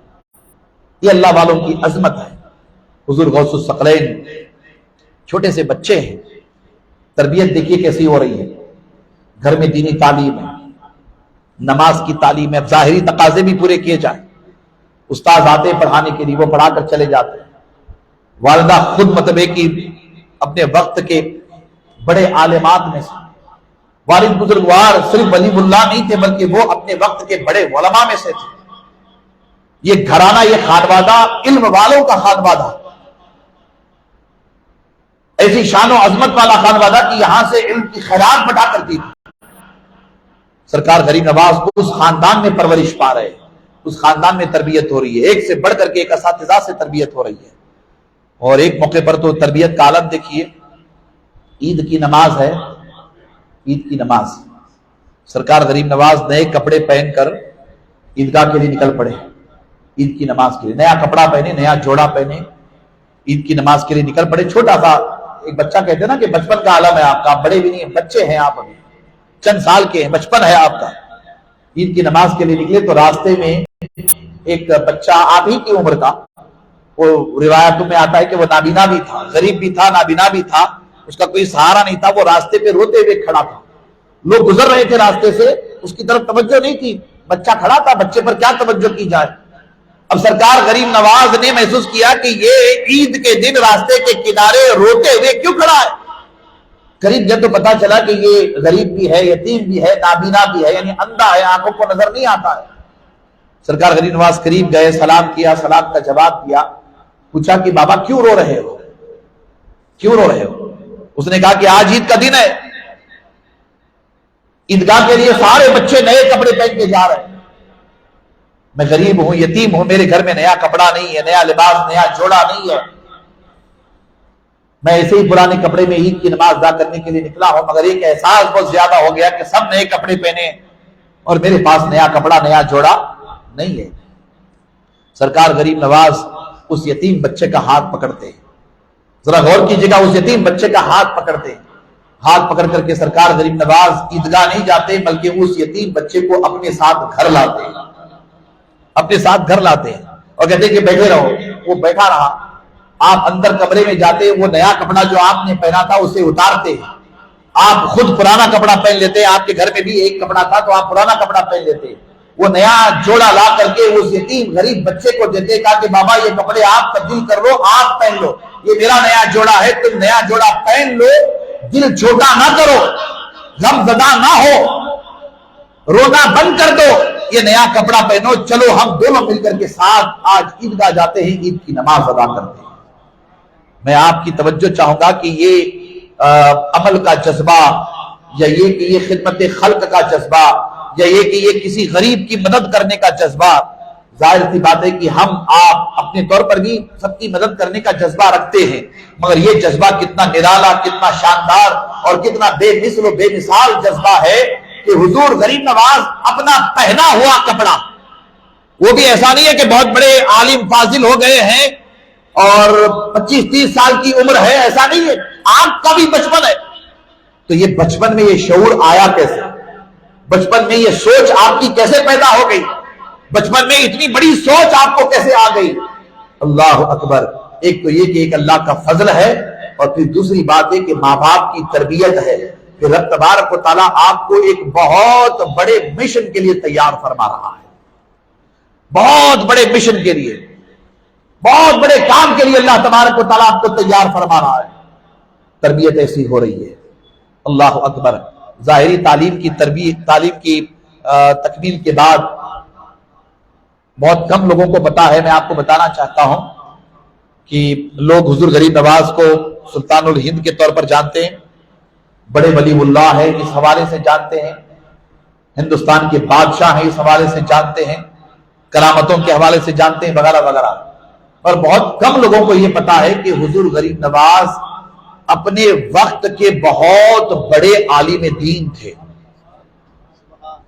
یہ اللہ والوں کی عظمت ہے۔ حضور غوث الثقلین چھوٹے سے بچے ہیں، تربیت دیکھیے کیسی ہو رہی ہے، گھر میں دینی تعلیم ہے، نماز کی تعلیم ہے، ظاہری تقاضے بھی پورے کیے جائیں، استاد آتے پڑھانے کے لیے، وہ پڑھا کر چلے جاتے ہیں۔ والدہ خود مطلب ہے کہ اپنے وقت کے بڑے عالمات میں سے، والد بزرگوار صرف ولی اللہ نہیں تھے بلکہ وہ اپنے وقت کے بڑے علماء میں سے تھے۔ یہ گھرانہ، یہ خانوادہ علم والوں کا خانوادہ، ایسی شان و عظمت والا خانوادہ کہ یہاں سے علم کی خیرات بٹا کرتی تھی۔ سرکار غریب نواز کو اس خاندان میں پرورش پا رہے، اس خاندان میں تربیت ہو رہی ہے، ایک سے بڑھ کر کے ایک اساتذہ سے تربیت ہو رہی ہے۔ اور ایک موقع پر تو تربیت کا عالم دیکھیے، عید کی نماز ہے، عید کی نماز، سرکار غریب نواز نئے کپڑے پہن کر عیدگاہ کے لیے نکل پڑے، عید کی نماز کے لیے نیا کپڑا پہنے، نیا جوڑا پہنے، عید کی نماز کے لیے نکل پڑے۔ چھوٹا سا ایک بچہ، کہتے ہیں نا کہ بچپن کا عالم ہے آپ کا، آپ بڑے بھی نہیں ہیں، بچے ہیں آپ، ابھی چند سال کے ہیں، بچپن ہے آپ کا۔ عید کی نماز کے لیے نکلے تو راستے میں ایک بچہ آپ ہی کی عمر کا، وہ روایتوں میں آتا ہے کہ وہ نابینا بھی تھا، غریب بھی تھا، نابینا بھی تھا، اس کا کوئی سہارا نہیں تھا، وہ راستے پہ روتے ہوئے کھڑا تھا، لوگ گزر رہے تھے راستے سے، اس کی طرف توجہ نہیں تھی، بچہ کھڑا تھا، بچے پر کیا توجہ کی جائے۔ اب سرکار غریب نواز نے محسوس کیا کہ یہ عید کے دن راستے کے کنارے روتے ہوئے کیوں کھڑا ہے۔ قریب جب تو پتا چلا کہ یہ غریب بھی ہے، یتیم بھی ہے، نابینا بھی ہے، یعنی اندھا ہے، آنکھوں کو نظر نہیں آتا ہے۔ سرکار غریب نواز قریب گئے، سلام کیا، سلام کا جواب دیا، پوچھا کہ بابا کیوں رو رہے ہو، کیوں رو رہے ہو؟ اس نے کہا کہ آج عید کا دن ہے، عیدگاہ کے لیے سارے بچے نئے کپڑے پہن کے جا رہے ہیں، میں غریب ہوں، یتیم ہوں، میرے گھر میں نیا کپڑا نہیں ہے، نیا لباس، نیا جوڑا نہیں ہے، میں ایسے ہی پرانے کپڑے میں عید کی نماز ادا کرنے کے لیے نکلا ہوں، مگر ایک احساس بہت زیادہ ہو گیا کہ سب نئے کپڑے پہنے اور میرے پاس نیا کپڑا، نیا جوڑا نہیں ہے۔ سرکار غریب نواز اس یتیم بچے کا ہاتھ پکڑتے ہیں، ذرا غور کیجیے گا، اس یتیم بچے کا ہاتھ پکڑتے ہیں، ہاتھ پکڑ کر کے سرکار غریب نواز عیدگاہ نہیں جاتے بلکہ اس یتیم بچے کو اپنے ساتھ گھر لاتے ہیں، اپنے ساتھ گھر لاتے ہیں اور کہتے ہیں کہ بیٹھے رہو۔ وہ بیٹھا رہا، آپ اندر کمرے میں جاتے، وہ نیا کپڑا جو آپ نے پہنا تھا اسے اتارتے ہیں، آپ خود پرانا کپڑا پہن لیتے ہیں، آپ کے گھر میں بھی ایک کپڑا تھا تو آپ پرانا کپڑا پہن لیتے ہیں، وہ نیا جوڑا لا کر کے اس یتیم غریب بچے کو دیتے، کہا کہ بابا یہ کپڑے آپ تبدیل کر لو، آپ پہن لو، یہ میرا نیا جوڑا ہے، تم نیا جوڑا پہن لو، دل چھوٹا نہ کرو، غم زدہ نہ ہو، رونا بند کر دو، یہ نیا کپڑا پہنو، چلو ہم دونوں مل کر کے ساتھ آج عیدگاہ جاتے ہیں، عید کی نماز ادا کرتے ہیں۔ میں آپ کی توجہ چاہوں گا کہ یہ عمل کا جذبہ، یا یہ کہ یہ خدمت خلق کا جذبہ، یا یہ کہ یہ کسی غریب کی مدد کرنے کا جذبہ، ظاہر سی بات ہے کہ ہم آپ اپنے طور پر بھی سب کی مدد کرنے کا جذبہ رکھتے ہیں، مگر یہ جذبہ کتنا نرالا، کتنا شاندار اور کتنا بے مثل و بے مثال جذبہ ہے کہ حضور غریب نواز اپنا پہنا ہوا کپڑا، وہ بھی ایسا نہیں ہے کہ بہت بڑے عالم فاضل ہو گئے ہیں اور 25-30 سال کی عمر ہے، ایسا نہیں ہے، آپ کا بھی بچپن ہے، تو یہ بچپن میں یہ شعور آیا کیسے؟ بچپن میں یہ سوچ آپ کی کیسے پیدا ہو گئی؟ بچپن میں اتنی بڑی سوچ آپ کو کیسے آ گئی؟ اللہ اکبر۔ ایک تو یہ کہ ایک اللہ کا فضل ہے، اور پھر دوسری بات ہے کہ ماں باپ کی تربیت ہے کہ رب تبارک و تعالیٰ آپ کو ایک بہت بڑے مشن کے لیے تیار فرما رہا ہے، بہت بڑے مشن کے لیے، بہت بڑے کام کے لیے اللہ تبارک و تعالیٰ آپ کو تیار فرما رہا ہے۔ تربیت ایسی ہو رہی ہے، اللہ اکبر۔ ظاہری تعلیم کی تکمیل کے بعد بہت کم لوگوں کو پتا ہے، میں آپ کو بتانا چاہتا ہوں کہ لوگ حضور غریب نواز کو سلطان الہند کے طور پر جانتے ہیں، بڑے ولی اللہ ہے اس حوالے سے جانتے ہیں، ہندوستان کے بادشاہ ہیں اس حوالے سے جانتے ہیں، کرامتوں کے حوالے سے جانتے ہیں، وغیرہ وغیرہ، اور بہت کم لوگوں کو یہ پتا ہے کہ حضور غریب نواز اپنے وقت کے بہت بڑے عالم دین تھے،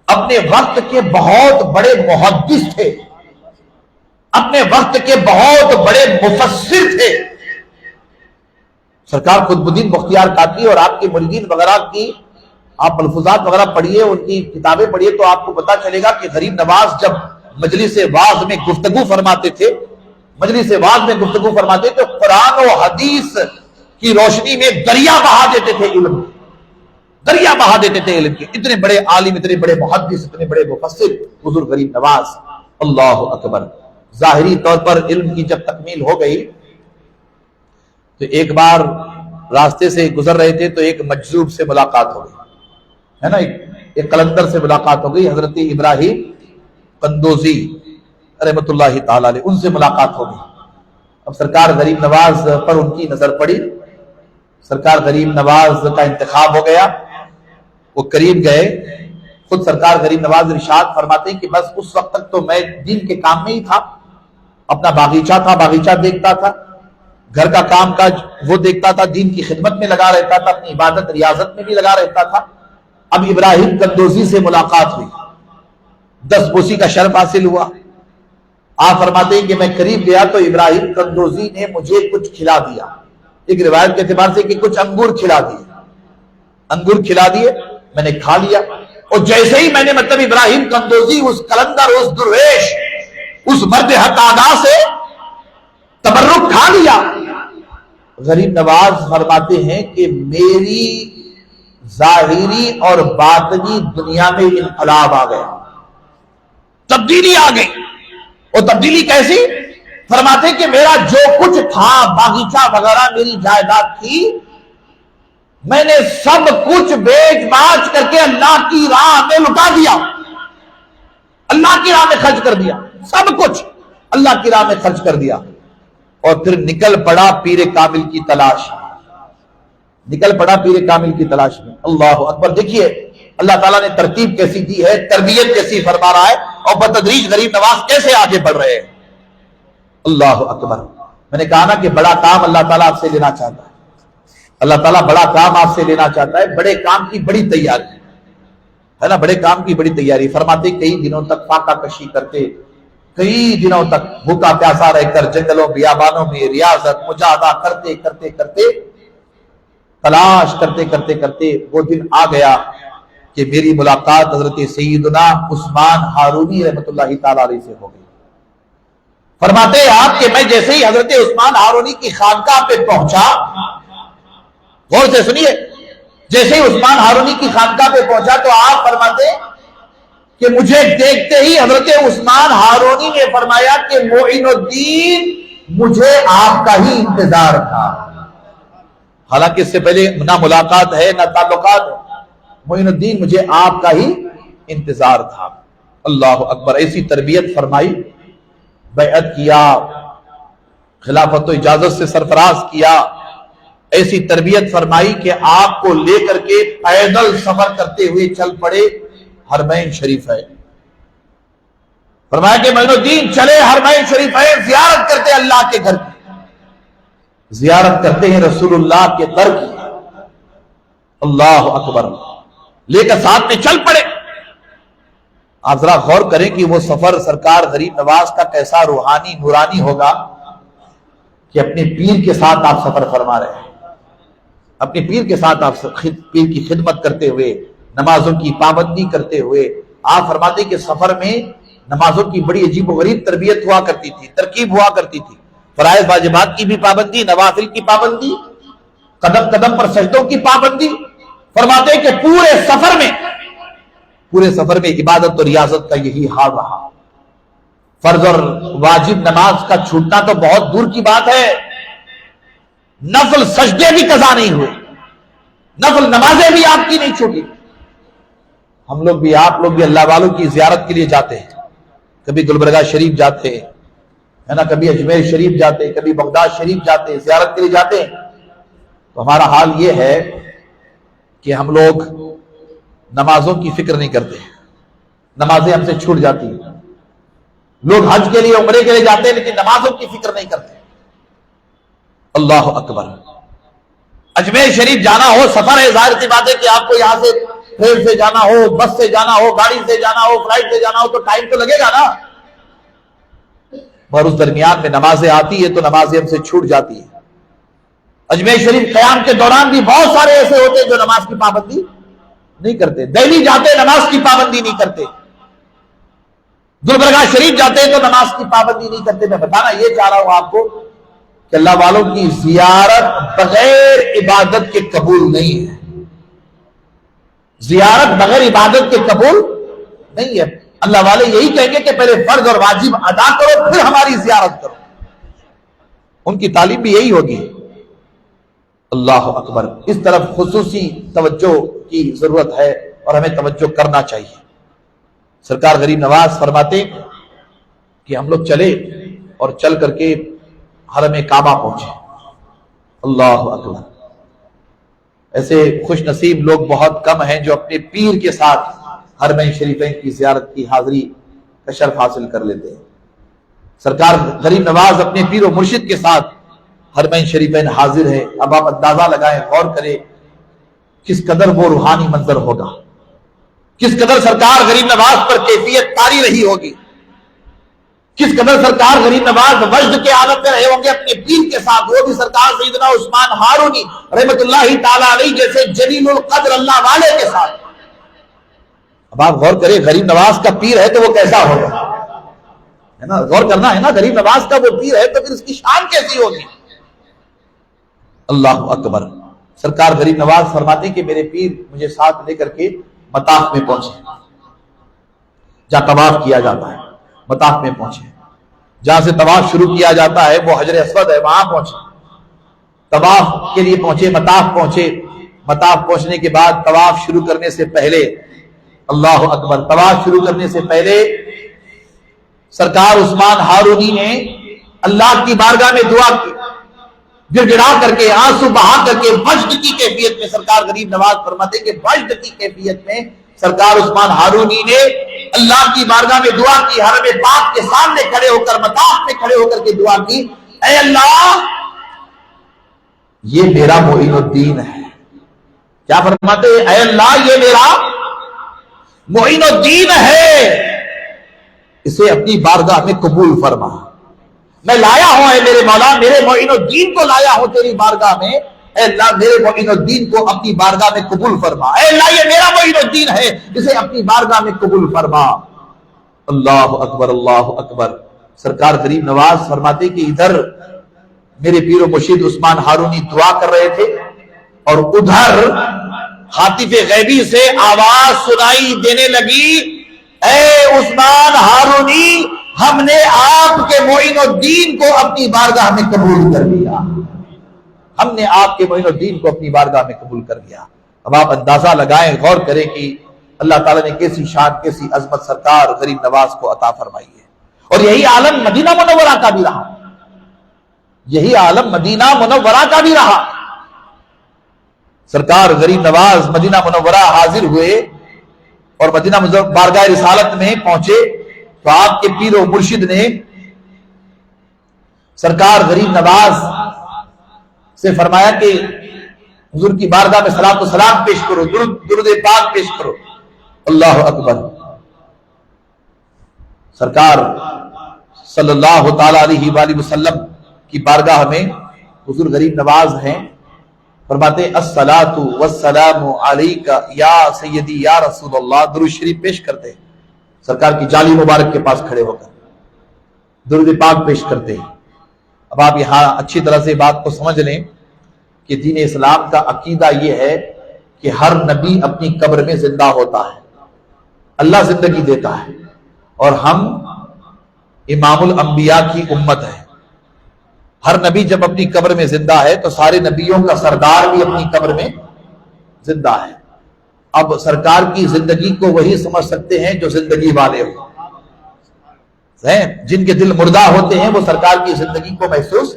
اپنے وقت کے بہت بڑے محدث تھے، اپنے وقت کے بہت بڑے مفسر تھے۔ سرکار قطب الدین بختیار کاکی اور آپ کے مریدین وغیرہ کی آپ ملفوظات وغیرہ پڑھیے، ان کی کتابیں پڑھیے تو آپ کو پتا چلے گا کہ غریب نواز جب مجلس واعظ میں گفتگو فرماتے تھے، مجلس واعظ میں گفتگو فرماتے تو قرآن و حدیث کی روشنی میں دریا بہا دیتے تھے، علم دریا بہا دیتے تھے علم کے۔ اتنے بڑے عالم، اتنے بڑے محدث، اتنے بڑے مفسر حضور غریب نواز، اللہ اکبر۔ ظاہری طور پر علم کی جب تکمیل ہو گئی تو ایک بار راستے سے گزر رہے تھے تو ایک مجذوب سے ملاقات ہو گئی، ہے نا، ایک قلندر سے ملاقات ہو گئی، حضرت ابراہیم قندوزی رحمۃ اللہ تعالی علیہ، ان سے ملاقات ہو گئی۔ اب سرکار غریب نواز پر ان کی نظر پڑی، سرکار غریب نواز کا انتخاب ہو گیا، وہ قریب گئے، خود سرکار غریب نواز ارشاد فرماتے ہیں کہ بس اس وقت تک تو میں دین کے کام میں ہی تھا، اپنا باغیچہ تھا، باغیچہ دیکھتا تھا، گھر کا کام کاج وہ دیکھتا تھا، دین کی خدمت میں لگا رہتا تھا، اپنی عبادت ریاضت میں بھی لگا رہتا تھا۔ اب ابراہیم قندوزی سے ملاقات ہوئی، 10 بوسی کا شرف حاصل ہوا۔ آپ فرماتے ہیں کہ میں قریب گیا تو ابراہیم قندوزی نے مجھے کچھ کھلا دیا، ایک روایت کے اعتبار سے کہ کچھ انگور کھلا دیے، انگور کھلا دیے، میں نے کھا لیا، اور جیسے ہی میں نے مطلب ابراہیم قندوزی اس قلندر، اس درویش، اس مرد حق ادا سے تبرک کھا لیا، غریب نواز فرماتے ہیں کہ میری ظاہری اور باطنی دنیا میں انقلاب آ گیا، تبدیلی آ گئی۔ اور تبدیلی کیسی؟ فرماتے کہ میرا جو کچھ تھا، باغیچہ وغیرہ میری جائیداد تھی، میں نے سب کچھ بیچ باچ کر کے اللہ کی راہ میں لٹا دیا، اللہ کی راہ میں خرچ کر دیا، سب کچھ اللہ کی راہ میں خرچ کر دیا۔ اور پھر نکل پڑا پیر کامل کی تلاش، نکل پڑا پیر کامل کی تلاش میں۔ اللہ اکبر! دیکھیے اللہ تعالیٰ نے ترتیب کیسی دی ہے، تربیت کیسی فرما رہا ہے، اور بتدریج غریب نواز کیسے آگے بڑھ رہے ہیں۔ اللہ اکبر! میں نے کہا نا کہ بڑا کام اللہ تعالیٰ آپ سے لینا چاہتا ہے، اللہ تعالیٰ بڑا کام آپ سے لینا چاہتا ہے، بڑے کام کی بڑی تیاری ہے نا، بڑے کام کی بڑی تیاری۔ فرماتے کئی دنوں تک فاقہ کشی کرتے، کئی دنوں تک بھوکا پیاسا رہ کر جنگلوں بیابانوں میں ریاضت مجاہدہ کرتے کرتے کرتے، تلاش کرتے کرتے کرتے وہ دن آ گیا کہ میری ملاقات حضرت سیدنا عثمان ہارونی رحمۃ اللہ تعالی علیہ سے ہو گئی۔ فرماتے ہیں آپ کہ میں جیسے ہی حضرت عثمان ہارونی کی خانقاہ پہ پہنچا، غور سے سنیے، جیسے ہی عثمان ہارونی کی خانقاہ پہ پہنچا تو آپ فرماتے کہ مجھے دیکھتے ہی حضرت عثمان ہارونی نے فرمایا کہ معین الدین مجھے آپ کا ہی انتظار تھا۔ حالانکہ اس سے پہلے نہ ملاقات ہے نہ تعلقات ہے، معین الدین مجھے آپ کا ہی انتظار تھا۔ اللہ اکبر! ایسی تربیت فرمائی، بیعت کیا، خلافت و اجازت سے سرفراز کیا، ایسی تربیت فرمائی کہ آپ کو لے کر کے پیدل سفر کرتے ہوئے چل پڑے حرمین شریف ہے۔ فرمایا کہ معین الدین چلے حرمین شریف ہے، زیارت کرتے اللہ کے گھر کی، زیارت کرتے ہیں رسول اللہ کے در کی۔ اللہ اکبر! لے کر ساتھ میں چل پڑے۔ آپ ذرا غور کریں کہ وہ سفر سرکار غریب نواز کا کیسا روحانی نورانی ہوگا کہ اپنے پیر کے ساتھ آپ سفر فرما رہے ہیں، اپنے پیر کے ساتھ آپ پیر کی خدمت کرتے ہوئے، نمازوں کی پابندی کرتے ہوئے۔ آپ فرماتے کہ سفر میں نمازوں کی بڑی عجیب و غریب تربیت ہوا کرتی تھی، ترکیب ہوا کرتی تھی، فرائض واجبات کی بھی پابندی، نوافل کی پابندی، قدم قدم پر سجدوں کی پابندی۔ فرماتے کہ پورے سفر میں عبادت اور ریاضت کا یہی حال رہا۔ فرض اور واجب نماز کا چھوٹنا تو بہت دور کی بات ہے، نفل سجدے بھی قضا نہیں ہوئے، نفل نمازیں بھی آپ کی نہیں چھوٹی۔ ہم لوگ بھی، آپ لوگ بھی اللہ والوں کی زیارت کے لیے جاتے ہیں، کبھی گلبرگہ شریف جاتے ہیں ہے نا، کبھی اجمیر شریف جاتے ہیں، کبھی بغداد شریف جاتے ہیں، زیارت کے لیے جاتے ہیں۔ تو ہمارا حال یہ ہے کہ ہم لوگ نمازوں کی فکر نہیں کرتے، نمازیں ہم سے چھوٹ جاتی ہیں۔ لوگ حج کے لیے عمرے کے لیے جاتے ہیں لیکن نمازوں کی فکر نہیں کرتے۔ اللہ اکبر! اجمیر شریف جانا ہو، سفر ہے، ظاہر سی بات ہے کہ آپ کو یہاں سے ٹرین سے جانا ہو، بس سے جانا ہو، گاڑی سے جانا ہو، فلائٹ سے جانا ہو تو ٹائم تو لگے گا نا، اور اس درمیان میں نمازیں آتی ہے تو نمازیں ہم سے چھوٹ جاتی ہیں۔ اجمیر شریف قیام کے دوران بھی بہت سارے ایسے ہوتے ہیں جو نماز کی پابندی نہیں کرتے، دہلی جاتے نماز کی پابندی نہیں کرتے، گلبرگہ شریف جاتے ہیں تو نماز کی پابندی نہیں کرتے۔ میں بتانا یہ چاہ رہا ہوں آپ کو کہ اللہ والوں کی زیارت بغیر عبادت کے قبول نہیں ہے، زیارت بغیر عبادت کے قبول نہیں ہے۔ اللہ والے یہی کہیں گے کہ پہلے فرض اور واجب ادا کرو پھر ہماری زیارت کرو، ان کی تعلیم بھی یہی ہوگی۔ اللہ اکبر! اس طرف خصوصی توجہ کی ضرورت ہے اور ہمیں توجہ کرنا چاہیے۔ سرکار غریب نواز فرماتے کہ ہم لوگ چلے اور چل کر کے حرم کعبہ پہنچے۔ اللہ اکبر! ایسے خوش نصیب لوگ بہت کم ہیں جو اپنے پیر کے ساتھ حرمین شریفین کی زیارت کی حاضری کا شرف حاصل کر لیتے ہیں۔ سرکار غریب نواز اپنے پیر و مرشد کے ساتھ حرمین شریفین حاضر ہے۔ اب آپ اندازہ لگائیں، غور کریں کس قدر وہ روحانی منظر ہوگا، کس قدر سرکار غریب نواز پر کیفیت طاری رہی ہوگی، کس قدر سرکار غریب نواز وجد کے عالم میں رہے ہوں گے اپنے پیر کے ساتھ، وہ بھی سرکار سیدنا عثمان ہارونی رحمت اللہ تعالی علیہ جیسے جلیل القدر اللہ والے کے ساتھ۔ اب آپ غور کریں غریب نواز کا پیر ہے تو وہ کیسا ہوگا، ہے نا، غور کرنا ہے نا، غریب نواز کا وہ پیر ہے تو پھر اس کی شان کیسی ہوگی۔ اللہ اکبر! سرکار غریب نواز فرماتے کہ میرے پیر مجھے ساتھ لے کر کے مطاف میں پہنچے، جہاں طواف کیا جاتا ہے، مطاف میں پہنچے، جہاں سے طواف شروع کیا جاتا ہے وہ حجر اسود ہے، وہاں پہنچے، طواف کے لیے پہنچے، مطاف پہنچے۔ مطاف پہنچنے کے بعد طواف شروع کرنے سے پہلے، اللہ اکبر، طواف شروع کرنے سے پہلے سرکار عثمان ہارونی نے اللہ کی بارگاہ میں دعا کی، گڑ گڑا کر کے، آنسو بہا کر کے، وجد کی کیفیت میں۔ سرکار غریب نواز فرماتے کہ وجد کی کیفیت میں سرکار عثمان ہارونی نے اللہ کی بارگاہ میں دعا کی، حرم پاک کے سامنے کھڑے ہو کر، مطاف میں کھڑے ہو کر کے دعا کی، اے اللہ یہ میرا معین الدین ہے۔ کیا فرماتے؟ اے اللہ یہ میرا معین الدین ہے، اسے اپنی بارگاہ میں قبول فرما۔ میں لایا ہوں اے میرے مولا، میرے معین الدین کو لایا ہوں تیری بارگاہ میں، اے اللہ میرے معین الدین کو اپنی بارگاہ میں قبول فرما۔ اے اللہ یہ میرا معین الدین ہے، اسے اپنی بارگاہ میں قبول فرما۔ اللہ اکبر، اللہ اکبر۔ سرکار غریب نواز فرماتے کہ ادھر میرے پیر و مرشد عثمان ہارونی دعا کر رہے تھے، اور ادھر ہاتف غیبی سے آواز سنائی دینے لگی، اے عثمان ہارونی، ہم نے آپ کے معین الدین کو اپنی بارگاہ میں قبول کر لیا، ہم نے آپ کے معین الدین کو اپنی بارگاہ میں قبول کر لیا۔ اب آپ اندازہ لگائیں، غور کریں کہ اللہ تعالیٰ نے کیسی شان، کیسی عظمت سرکار غریب نواز کو عطا فرمائی ہے۔ اور یہی عالم مدینہ منورہ کا بھی رہا، یہی عالم مدینہ منورہ کا بھی رہا۔ سرکار غریب نواز مدینہ منورہ حاضر ہوئے اور مدینہ بارگاہ رسالت میں پہنچے تو آپ کے پیر و مرشد نے سرکار غریب نواز سے فرمایا کہ حضور کی بارگاہ میں صلاۃ و سلام پیش کرو، درود پاک پیش کرو۔ اللہ اکبر۔ سرکار صلی اللہ تعالی علیہ وآلہ وسلم کی بارگاہ میں حضور غریب نواز ہیں، فرماتے الصلاۃ والسلام علیک یا سیدی یا رسول اللہ، درود شریف پیش کرتے ہیں، سرکار کی جالی مبارک کے پاس کھڑے ہو کر درود پاک پیش کرتے ہیں۔ اب آپ یہاں اچھی طرح سے بات کو سمجھ لیں کہ دین اسلام کا عقیدہ یہ ہے کہ ہر نبی اپنی قبر میں زندہ ہوتا ہے، اللہ زندگی دیتا ہے، اور ہم امام الانبیاء کی امت ہے۔ ہر نبی جب اپنی قبر میں زندہ ہے تو سارے نبیوں کا سردار بھی اپنی قبر میں زندہ ہے۔ اب سرکار کی زندگی کو وہی سمجھ سکتے ہیں جو زندگی والے ہوں، جن کے دل مردہ ہوتے ہیں وہ سرکار کی زندگی کو محسوس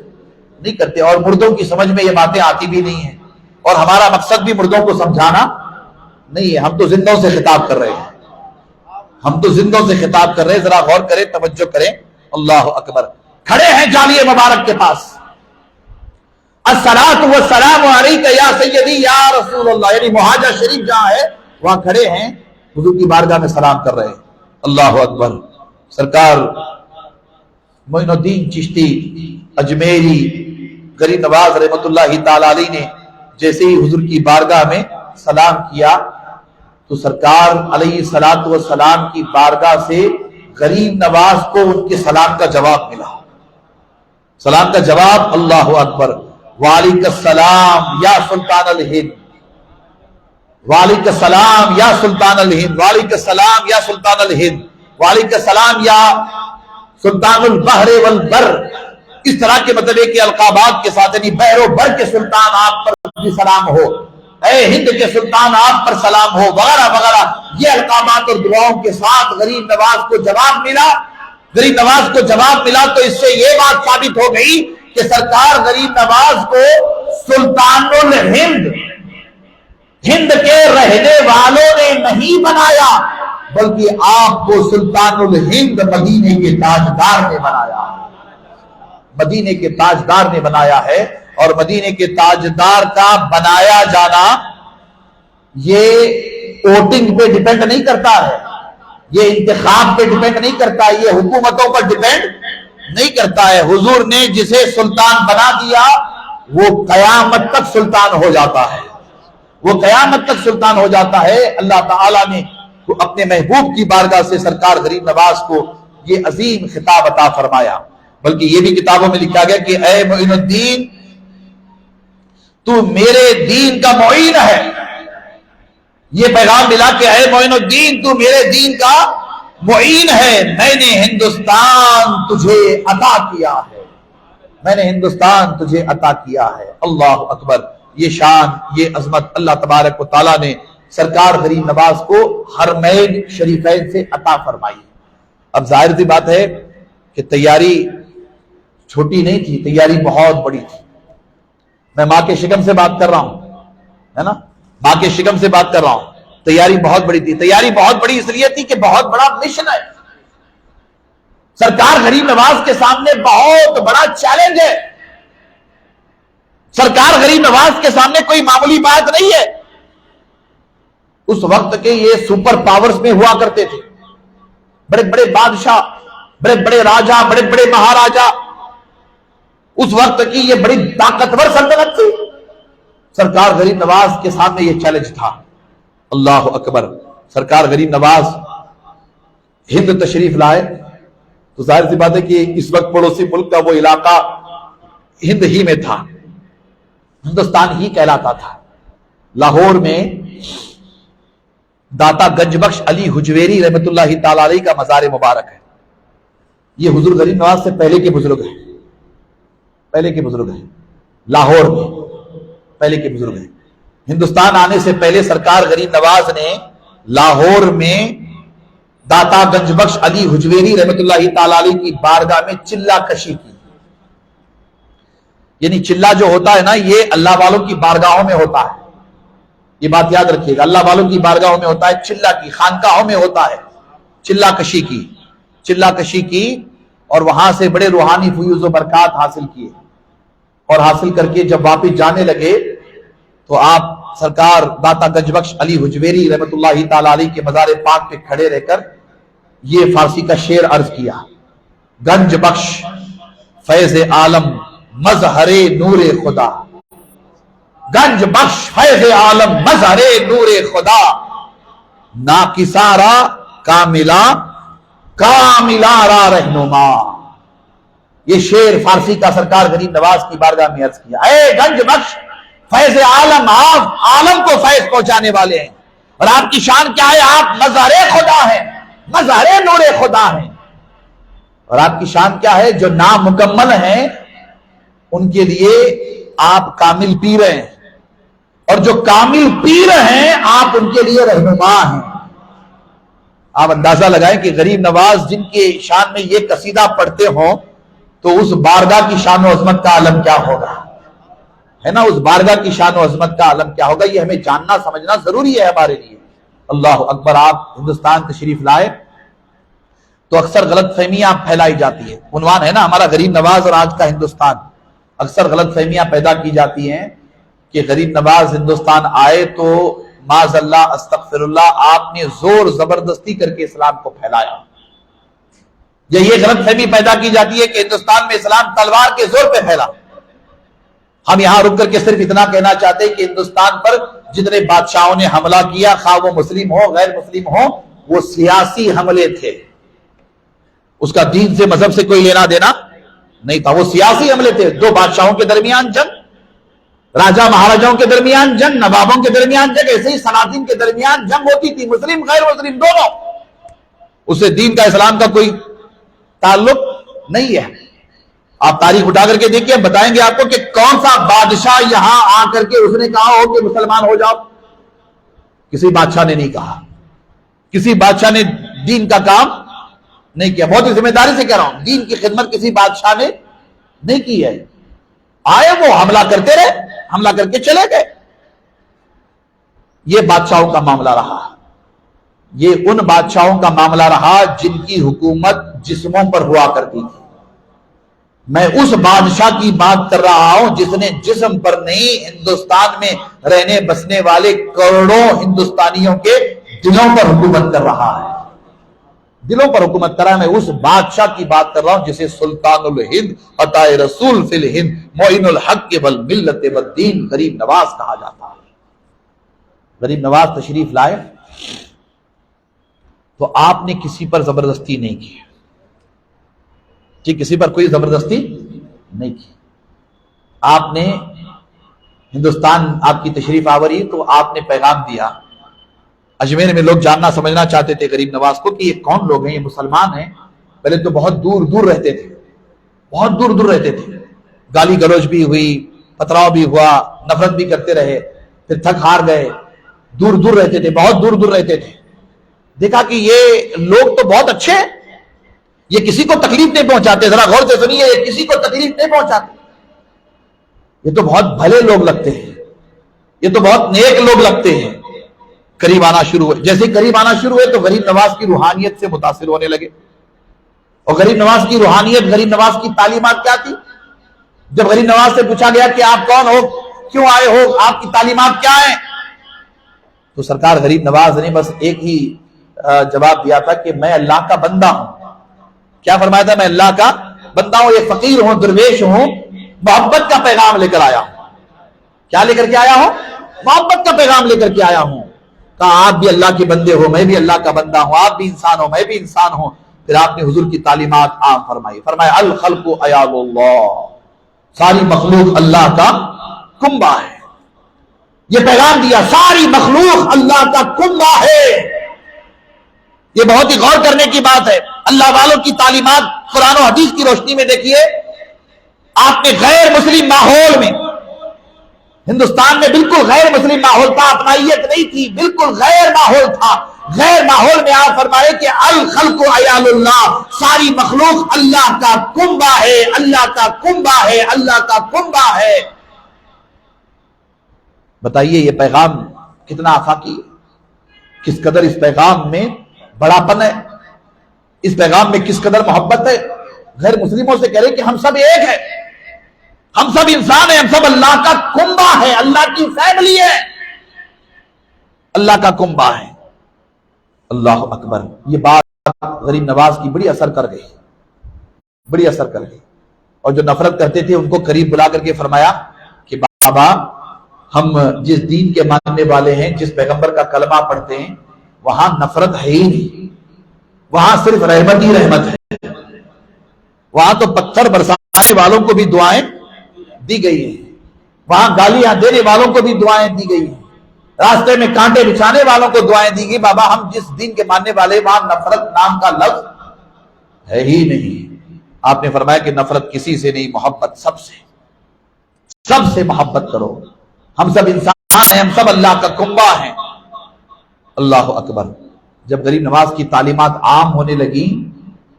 نہیں کرتے، اور مردوں کی سمجھ میں یہ باتیں آتی بھی نہیں ہیں، اور ہمارا مقصد بھی مردوں کو سمجھانا نہیں ہے، ہم تو زندوں سے خطاب کر رہے ہیں، ہم تو زندوں سے خطاب کر رہے ہیں۔ ذرا غور کریں، توجہ کریں، اللہ اکبر۔ کھڑے ہیں جالی مبارک کے پاس، الصلاۃ والسلام علیک یا سیدی یا رسول اللہ، یعنی مہاجر شریف جہاں ہے وہاں کھڑے ہیں، حضور کی بارگاہ میں سلام کر رہے ہیں۔ اللہ اکبر۔ سرکار معین الدین چشتی اجمیری غریب نواز رحمۃ اللہ تعالی علیہ نے جیسے ہی حضور کی بارگاہ میں سلام کیا تو سرکار علیہ الصلاۃ والسلام کی بارگاہ سے غریب نواز کو ان کے سلام کا جواب ملا۔ سلام کا جواب، اللہ اکبر، وعلیک السلام یا سلطان الہند، وعلیک السلام یا سلطان الہند، وعلیک السلام یا سلطان الہند، وعلیک السلام یا سلطان البحر والبر۔ اس طرح کے مطلب ہے کہ القابات کے ساتھ، یعنی بحر و بر کے سلطان آپ پر بھی سلام ہو، اے ہند کے سلطان آپ پر سلام ہو، وغیرہ وغیرہ، یہ القابات اور دعاؤں کے ساتھ غریب نواز کو جواب ملا۔ غریب نواز کو جواب ملا تو اس سے یہ بات ثابت ہو گئی کہ سرکار غریب نواز کو سلطان الہند، ہند کے رہنے والوں نے نہیں بنایا، بلکہ آپ کو سلطان الہند مدینے کے تاجدار نے بنایا، مدینے کے تاجدار نے بنایا ہے۔ اور مدینے کے تاجدار کا بنایا جانا یہ ووٹنگ پہ ڈیپینڈ نہیں کرتا ہے، یہ انتخاب پہ ڈیپینڈ نہیں کرتا ہے، یہ حکومتوں پر ڈیپینڈ نہیں کرتا ہے۔ حضور نے جسے سلطان بنا دیا وہ قیامت تک سلطان ہو جاتا ہے، وہ قیامت تک سلطان ہو جاتا ہے۔ اللہ تعالیٰ نے اپنے محبوب کی بارگاہ سے سرکار غریب نواز کو یہ عظیم خطاب عطا فرمایا، بلکہ یہ بھی کتابوں میں لکھا گیا کہ اے معین الدین، تو میرے دین کا معین ہے. یہ پیغام ملا کہ اے معین الدین تو میرے دین کا معین ہے. میں نے ہندوستان تجھے عطا کیا ہے. میں نے ہندوستان تجھے عطا کیا ہے. اللہ اکبر. یہ شان، یہ عظمت اللہ تبارک و تعالیٰ نے سرکار غریب نواز کو حرمین شریفین سے عطا فرمائی. اب ظاہر سی بات ہے کہ تیاری چھوٹی نہیں تھی، تیاری بہت بڑی تھی. میں ماں کے شکم سے بات کر رہا ہوں، ہے نا، ماں کے شکم سے بات کر رہا ہوں. تیاری بہت بڑی تھی. تیاری بہت بڑی اس لیے تھی کہ بہت بڑا مشن ہے. سرکار غریب نواز کے سامنے بہت بڑا چیلنج ہے. سرکار غریب نواز کے سامنے کوئی معمولی بات نہیں ہے. اس وقت کے یہ سپر پاورز میں ہوا کرتے تھے، بڑے بڑے بادشاہ، بڑے بڑے راجا، بڑے بڑے مہاراجا. اس وقت کی یہ بڑی طاقتور سلطنت تھی. سرکار غریب نواز کے سامنے یہ چیلنج تھا. اللہ اکبر. سرکار غریب نواز ہند تشریف لائے تو ظاہر سی بات ہے کہ اس وقت پڑوسی ملک کا وہ علاقہ ہند ہی میں تھا، ہندوستان ہی کہلاتا تھا. لاہور میں داتا گنج بخش علی حجویری رحمت اللہ تعالی علیہ کا مزار مبارک ہے. یہ حضور غریب نواز سے پہلے کے بزرگ ہیں، پہلے کے بزرگ ہیں. لاہور میں پہلے کے بزرگ ہیں. ہندوستان آنے سے پہلے سرکار غریب نواز نے لاہور میں داتا گنج بخش علی حجویری رحمت اللہ تعالی علیہ کی بارگاہ میں چلہ کشی کی. یعنی چلہ جو ہوتا ہے نا، یہ اللہ والوں کی بارگاہوں میں ہوتا ہے. یہ بات یاد رکھیے گا، اللہ والوں کی بارگاہوں میں ہوتا ہے. چلہ کی خانقاہوں میں ہوتا ہے. چلہ کشی کی، چلہ کشی کی اور وہاں سے بڑے روحانی فیوز و برکات حاصل کیے. اور حاصل کر کے جب واپس جانے لگے تو آپ سرکار داتا گنج بخش علی حجویری رحمت اللہ تعالی علیہ کے مزار پاک پہ کھڑے رہ کر یہ فارسی کا شعر عرض کیا. گنج بخش فیض عالم مظہر نور خدا، گنج بخش فیض عالم مظہر نور خدا، ناقصارا کاملا کاملا را رہنما. یہ شعر فارسی کا سرکار غریب نواز کی بارگاہ میں عرض کیا. اے گنج بخش فیض عالم، آپ عالم کو فیض پہنچانے والے ہیں. اور آپ کی شان کیا ہے؟ آپ مظہر خدا ہیں، مظہر نور خدا ہیں. اور آپ کی شان کیا ہے؟ جو نامکمل ہیں ان کے لیے آپ کامل پیر ہیں، اور جو کامل پیر ہیں آپ ان کے لیے رہنما ہیں. آپ اندازہ لگائیں کہ غریب نواز جن کے شان میں یہ قصیدہ پڑھتے ہوں تو اس بارگاہ کی شان و عظمت کا عالم کیا ہوگا، ہے نا؟ اس بارگاہ کی شان و عظمت کا عالم کیا ہوگا. یہ ہمیں جاننا سمجھنا ضروری ہے ہمارے لیے. اللہ اکبر. آپ ہندوستان تشریف لائے تو اکثر غلط فہمیاں پھیلائی جاتی ہے. عنوان ہے نا ہمارا غریب نواز اور آج کا ہندوستان. اکثر غلط فہمیاں پیدا کی جاتی ہیں کہ غریب نواز ہندوستان آئے تو معاذ اللہ استغفر اللہ آپ نے زور زبردستی کر کے اسلام کو پھیلایا. یہ غلط فہمی پیدا کی جاتی ہے کہ ہندوستان میں اسلام تلوار کے زور پہ پھیلا. ہم یہاں رک کر کے صرف اتنا کہنا چاہتے ہیں کہ ہندوستان پر جتنے بادشاہوں نے حملہ کیا، خواہ وہ مسلم ہو غیر مسلم ہو، وہ سیاسی حملے تھے. اس کا دین سے مذہب سے کوئی لینا دینا نہیں تھا. وہ سیاسی حملے تھے. دو بادشاہوں کے درمیان جنگ، راجہ مہاراجاؤں کے درمیان جنگ، نوابوں کے درمیان جنگ، ایسے ہی سلاطین کے درمیان جنگ ہوتی تھی، مسلم غیر مسلم دونوں. اسے دین کا اسلام کا کوئی تعلق نہیں ہے. آپ تاریخ اٹھا کر کے دیکھیے، بتائیں گے آپ کو کہ کون سا بادشاہ یہاں آ کر کے اس نے کہا ہو کہ مسلمان ہو جاؤ. کسی بادشاہ نے نہیں کہا. کسی بادشاہ نے دین کا کام نہیں کیا. بہت ہی ذمہ داری سے کہہ رہا ہوں، دین کی خدمت کسی بادشاہ نے نہیں کی ہے. آئے وہ حملہ کرتے رہے، حملہ کر کے چلے گئے. یہ بادشاہوں کا معاملہ رہا. یہ ان بادشاہوں کا معاملہ رہا جن کی حکومت جسموں پر ہوا کرتی تھی. میں اس بادشاہ کی بات کر رہا ہوں جس نے جسم پر نہیں، ہندوستان میں رہنے بسنے والے کروڑوں ہندوستانیوں کے دلوں پر حکومت کر رہا ہے. دلوں پر حکومت کر رہا ہے. میں اس بادشاہ کی بات کر رہا ہوں جسے سلطان الہند، عطا رسول فی الہند، معین الحق والملت والدین غریب نواز کہا جاتا ہے. غریب نواز تشریف لائے تو آپ نے کسی پر زبردستی نہیں کی. جی کسی پر کوئی زبردستی نہیں کی. آپ نے ہندوستان آپ کی تشریف آوری تو آپ نے پیغام دیا. اجمیر میں لوگ جاننا سمجھنا چاہتے تھے غریب نواز کو کہ یہ کون لوگ ہیں, یہ مسلمان ہیں. پہلے تو بہت دور دور رہتے تھے, بہت دور دور رہتے تھے, گالی گلوچ بھی ہوئی, پتراؤ بھی ہوا, نفرت بھی کرتے رہے, پھر تھک ہار گئے, دور دور رہتے تھے, بہت دور دور رہتے تھے. دیکھا کہ یہ لوگ تو بہت اچھے ہیں, یہ کسی کو تکلیف نہیں پہنچاتے. ذرا غور سے سنیے, یہ کسی کو تکلیف نہیں پہنچاتے, یہ تو بہت بھلے لوگ لگتے ہیں, یہ تو بہت نیک لوگ لگتے ہیں. قریب آنا شروع ہوئے. جیسے قریب آنا شروع ہوئے تو غریب نواز کی روحانیت سے متاثر ہونے لگے. اور غریب نواز کی روحانیت, غریب نواز کی تعلیمات کیا تھی؟ جب غریب نواز سے پوچھا گیا کہ آپ کون ہو, کیوں آئے ہو, آپ کی تعلیمات کیا ہیں, تو سرکار غریب نواز نے بس ایک ہی جواب دیا تھا کہ میں اللہ کا بندہ ہوں. کیا فرمایا تھا؟ میں اللہ کا بندہ ہوں, ایک فقیر ہوں, درویش ہوں, محبت کا پیغام لے کر آیا ہوں. کیا لے کر کے آیا ہوں؟ محبت کا پیغام لے کر کے آیا ہوں. کہا آپ بھی اللہ کے بندے ہو, میں بھی اللہ کا بندہ ہوں, آپ بھی انسان ہو, میں بھی انسان ہوں. پھر آپ نے حضور کی تعلیمات عام فرمائی. فرمایا الخلق عیال اللہ, ساری مخلوق اللہ کا کنبہ ہے. یہ پیغام دیا, ساری مخلوق اللہ کا کنبہ ہے. یہ بہت ہی غور کرنے کی بات ہے. اللہ والوں کی تعلیمات قرآن و حدیث کی روشنی میں دیکھیے. آپ نے غیر مسلم ماحول میں, ہندوستان میں بالکل غیر مسلم ماحول تھا, اپنائیت نہیں تھی, بالکل غیر ماحول تھا. غیر ماحول میں آپ فرمائے کہ الخلق عیال اللہ, ساری مخلوق اللہ کا کنبہ ہے, اللہ کا کنبہ ہے, اللہ کا کنبہ ہے. بتائیے یہ پیغام کتنا آفاقی, کس قدر اس پیغام میں بڑاپن ہے, اس پیغام میں کس قدر محبت ہے. غیر مسلموں سے کہہ رہے کہ ہم سب ایک ہیں, ہم سب انسان ہیں, ہم سب اللہ کا کنبہ ہے, اللہ کی فیملی ہے, اللہ کا کنبہ ہے. اللہ اکبر. یہ بات غریب نواز کی بڑی اثر کر گئی, بڑی اثر کر گئی. اور جو نفرت کرتے تھے ان کو قریب بلا کر کے فرمایا کہ بابا ہم جس دین کے ماننے والے ہیں, جس پیغمبر کا کلمہ پڑھتے ہیں, وہاں نفرت ہے ہی نہیں, وہاں صرف رحمت ہی رحمت ہے. وہاں تو پتھر برسانے والوں کو بھی دعائیں دی گئی ہیں, وہاں گالیاں دینے والوں کو بھی دعائیں دی گئی ہیں, راستے میں کانٹے بچھانے والوں کو دعائیں دی گئی. بابا ہم جس دین کے ماننے والے, وہاں نفرت نام کا لفظ ہے ہی نہیں. آپ نے فرمایا کہ نفرت کسی سے نہیں, محبت سب سے, سب سے محبت کرو. ہم سب انسان ہیں, ہم سب اللہ کا کنبہ ہیں. اللہ اکبر. جب غریب نواز کی تعلیمات عام ہونے لگی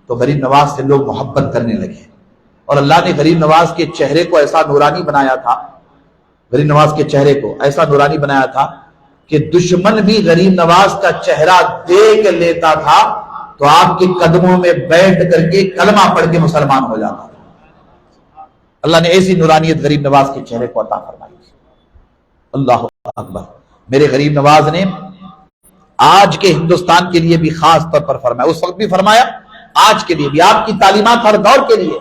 تو غریب نواز سے لوگ محبت کرنے لگے. اور اللہ نے غریب نواز کے چہرے کو ایسا نورانی بنایا تھا, غریب نواز کے چہرے کو ایسا نورانی بنایا تھا کہ دشمن بھی غریب نواز کا چہرہ دیکھ لیتا تھا تو آپ کے قدموں میں بیٹھ کر کے کلمہ پڑھ کے مسلمان ہو جاتا تھا. اللہ نے ایسی نورانیت غریب نواز کے چہرے کو عطا فرمائی. اللہ اکبر. میرے غریب نواز نے آج کے ہندوستان کے لیے بھی خاص طور پر فرمایا, اس وقت بھی فرمایا, آج کے لیے بھی. آپ کی تعلیمات ہر دور کے لیے.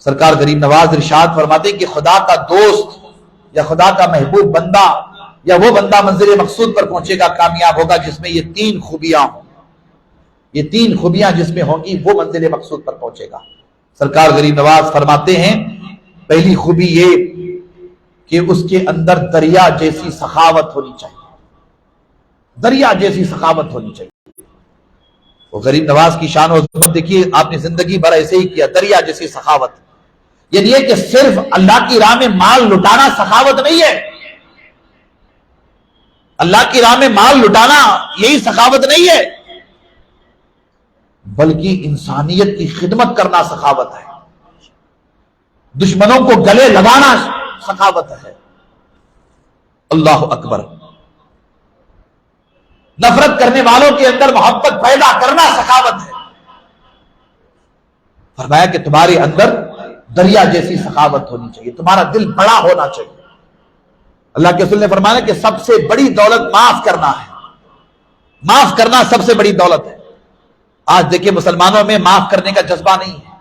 سرکار غریب نواز ارشاد فرماتے کہ خدا کا دوست یا خدا کا محبوب بندہ یا وہ بندہ منزل مقصود پر پہنچے گا, کامیاب ہوگا, جس میں یہ تین خوبیاں ہوں. یہ تین خوبیاں جس میں ہوں گی وہ منزل مقصود پر پہنچے گا. سرکار غریب نواز فرماتے ہیں پہلی خوبی یہ کہ اس کے اندر دریا جیسی سخاوت ہونی چاہیے, دریا جیسی سخاوت ہونی چاہیے. وہ غریب نواز کی شان و عظمت دیکھیے, آپ نے زندگی بھر ایسے ہی کیا, دریا جیسی سخاوت. یعنی یہ کہ صرف اللہ کی راہ میں مال لٹانا سخاوت نہیں ہے, اللہ کی راہ میں مال لٹانا یہی سخاوت نہیں ہے, بلکہ انسانیت کی خدمت کرنا سخاوت ہے, دشمنوں کو گلے لگانا سخاوت ہے. اللہ اکبر. نفرت کرنے والوں کے اندر محبت پیدا کرنا سخاوت ہے. فرمایا کہ تمہارے اندر دریا جیسی سخاوت ہونی چاہیے, تمہارا دل بڑا ہونا چاہیے. اللہ کے رسول نے فرمایا کہ سب سے بڑی دولت معاف کرنا ہے, معاف کرنا سب سے بڑی دولت ہے. آج دیکھیں مسلمانوں میں معاف کرنے کا جذبہ نہیں ہے,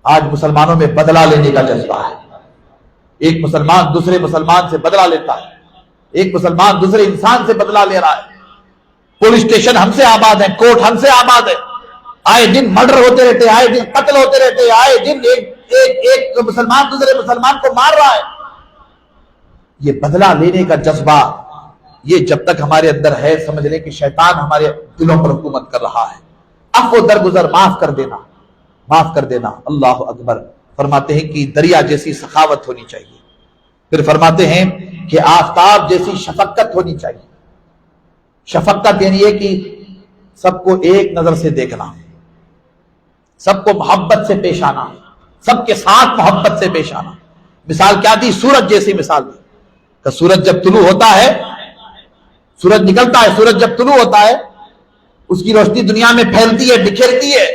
آج مسلمانوں میں بدلہ لینے کا جذبہ ہے. ایک مسلمان دوسرے مسلمان سے بدلہ لیتا ہے, ایک مسلمان دوسرے انسان سے بدلہ لے رہا ہے. پولیس اسٹیشن ہم سے آباد ہے, کورٹ ہم سے آباد ہے, آئے دن مرڈر ہوتے رہتے, آئے دن قتل ہوتے رہتے, آئے دن ایک مسلمان دوسرے مسلمان کو مار رہا ہے. یہ بدلہ لینے کا جذبہ، یہ جب تک ہمارے اندر ہے سمجھ لیں کہ شیطان ہمارے دلوں پر حکومت کر رہا ہے۔ عفو درگزر، معاف کر دینا، معاف کر دینا۔ اللہ اکبر۔ فرماتے ہیں کہ دریا جیسی سخاوت ہونی چاہیے، پھر فرماتے ہیں کہ آفتاب جیسی شفقت ہونی چاہیے۔ شفقت یعنی یہ کہ سب کو ایک نظر سے دیکھنا، سب کو محبت سے پیش آنا، سب کے ساتھ محبت سے پیش آنا۔ مثال کیا دی؟ سورج جیسی مثال دی کہ سورج جب طلوع ہوتا ہے، سورج نکلتا ہے، سورج جب طلوع ہوتا ہے اس کی روشنی دنیا میں پھیلتی ہے، بکھیرتی ہے۔